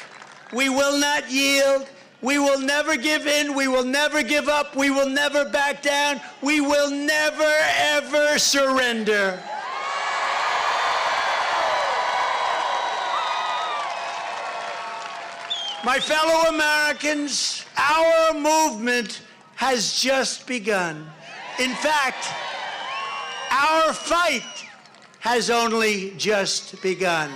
We will not yield. We will never give in. We will never give up. We will never back down. We will never, ever surrender. My fellow Americans, our movement has just begun. In fact, our fight has only just begun.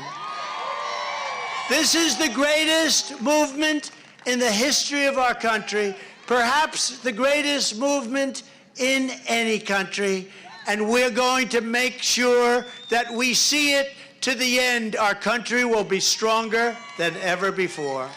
This is the greatest movement in the history of our country, perhaps the greatest movement in any country, and we're going to make sure that we see it to the end. Our country will be stronger than ever before.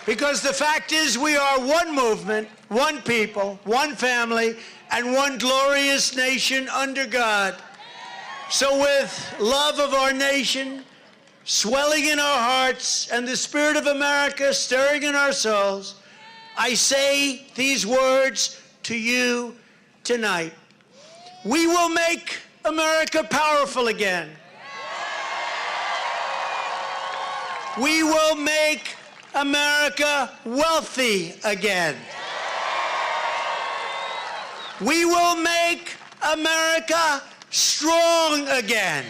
Because the fact is, we are one movement, one people, one family, and one glorious nation under God. So with love of our nation swelling in our hearts and the spirit of America stirring in our souls, I say these words to you tonight. We will make America powerful again. We will make America wealthy again. We will make America strong again.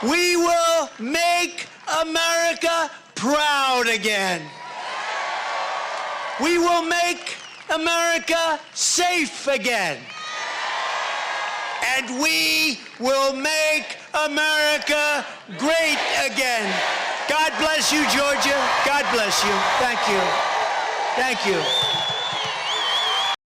We will make America proud again. We will make America safe again. And we will make America great again. God bless you, Georgia. God bless you. Thank you. Thank you.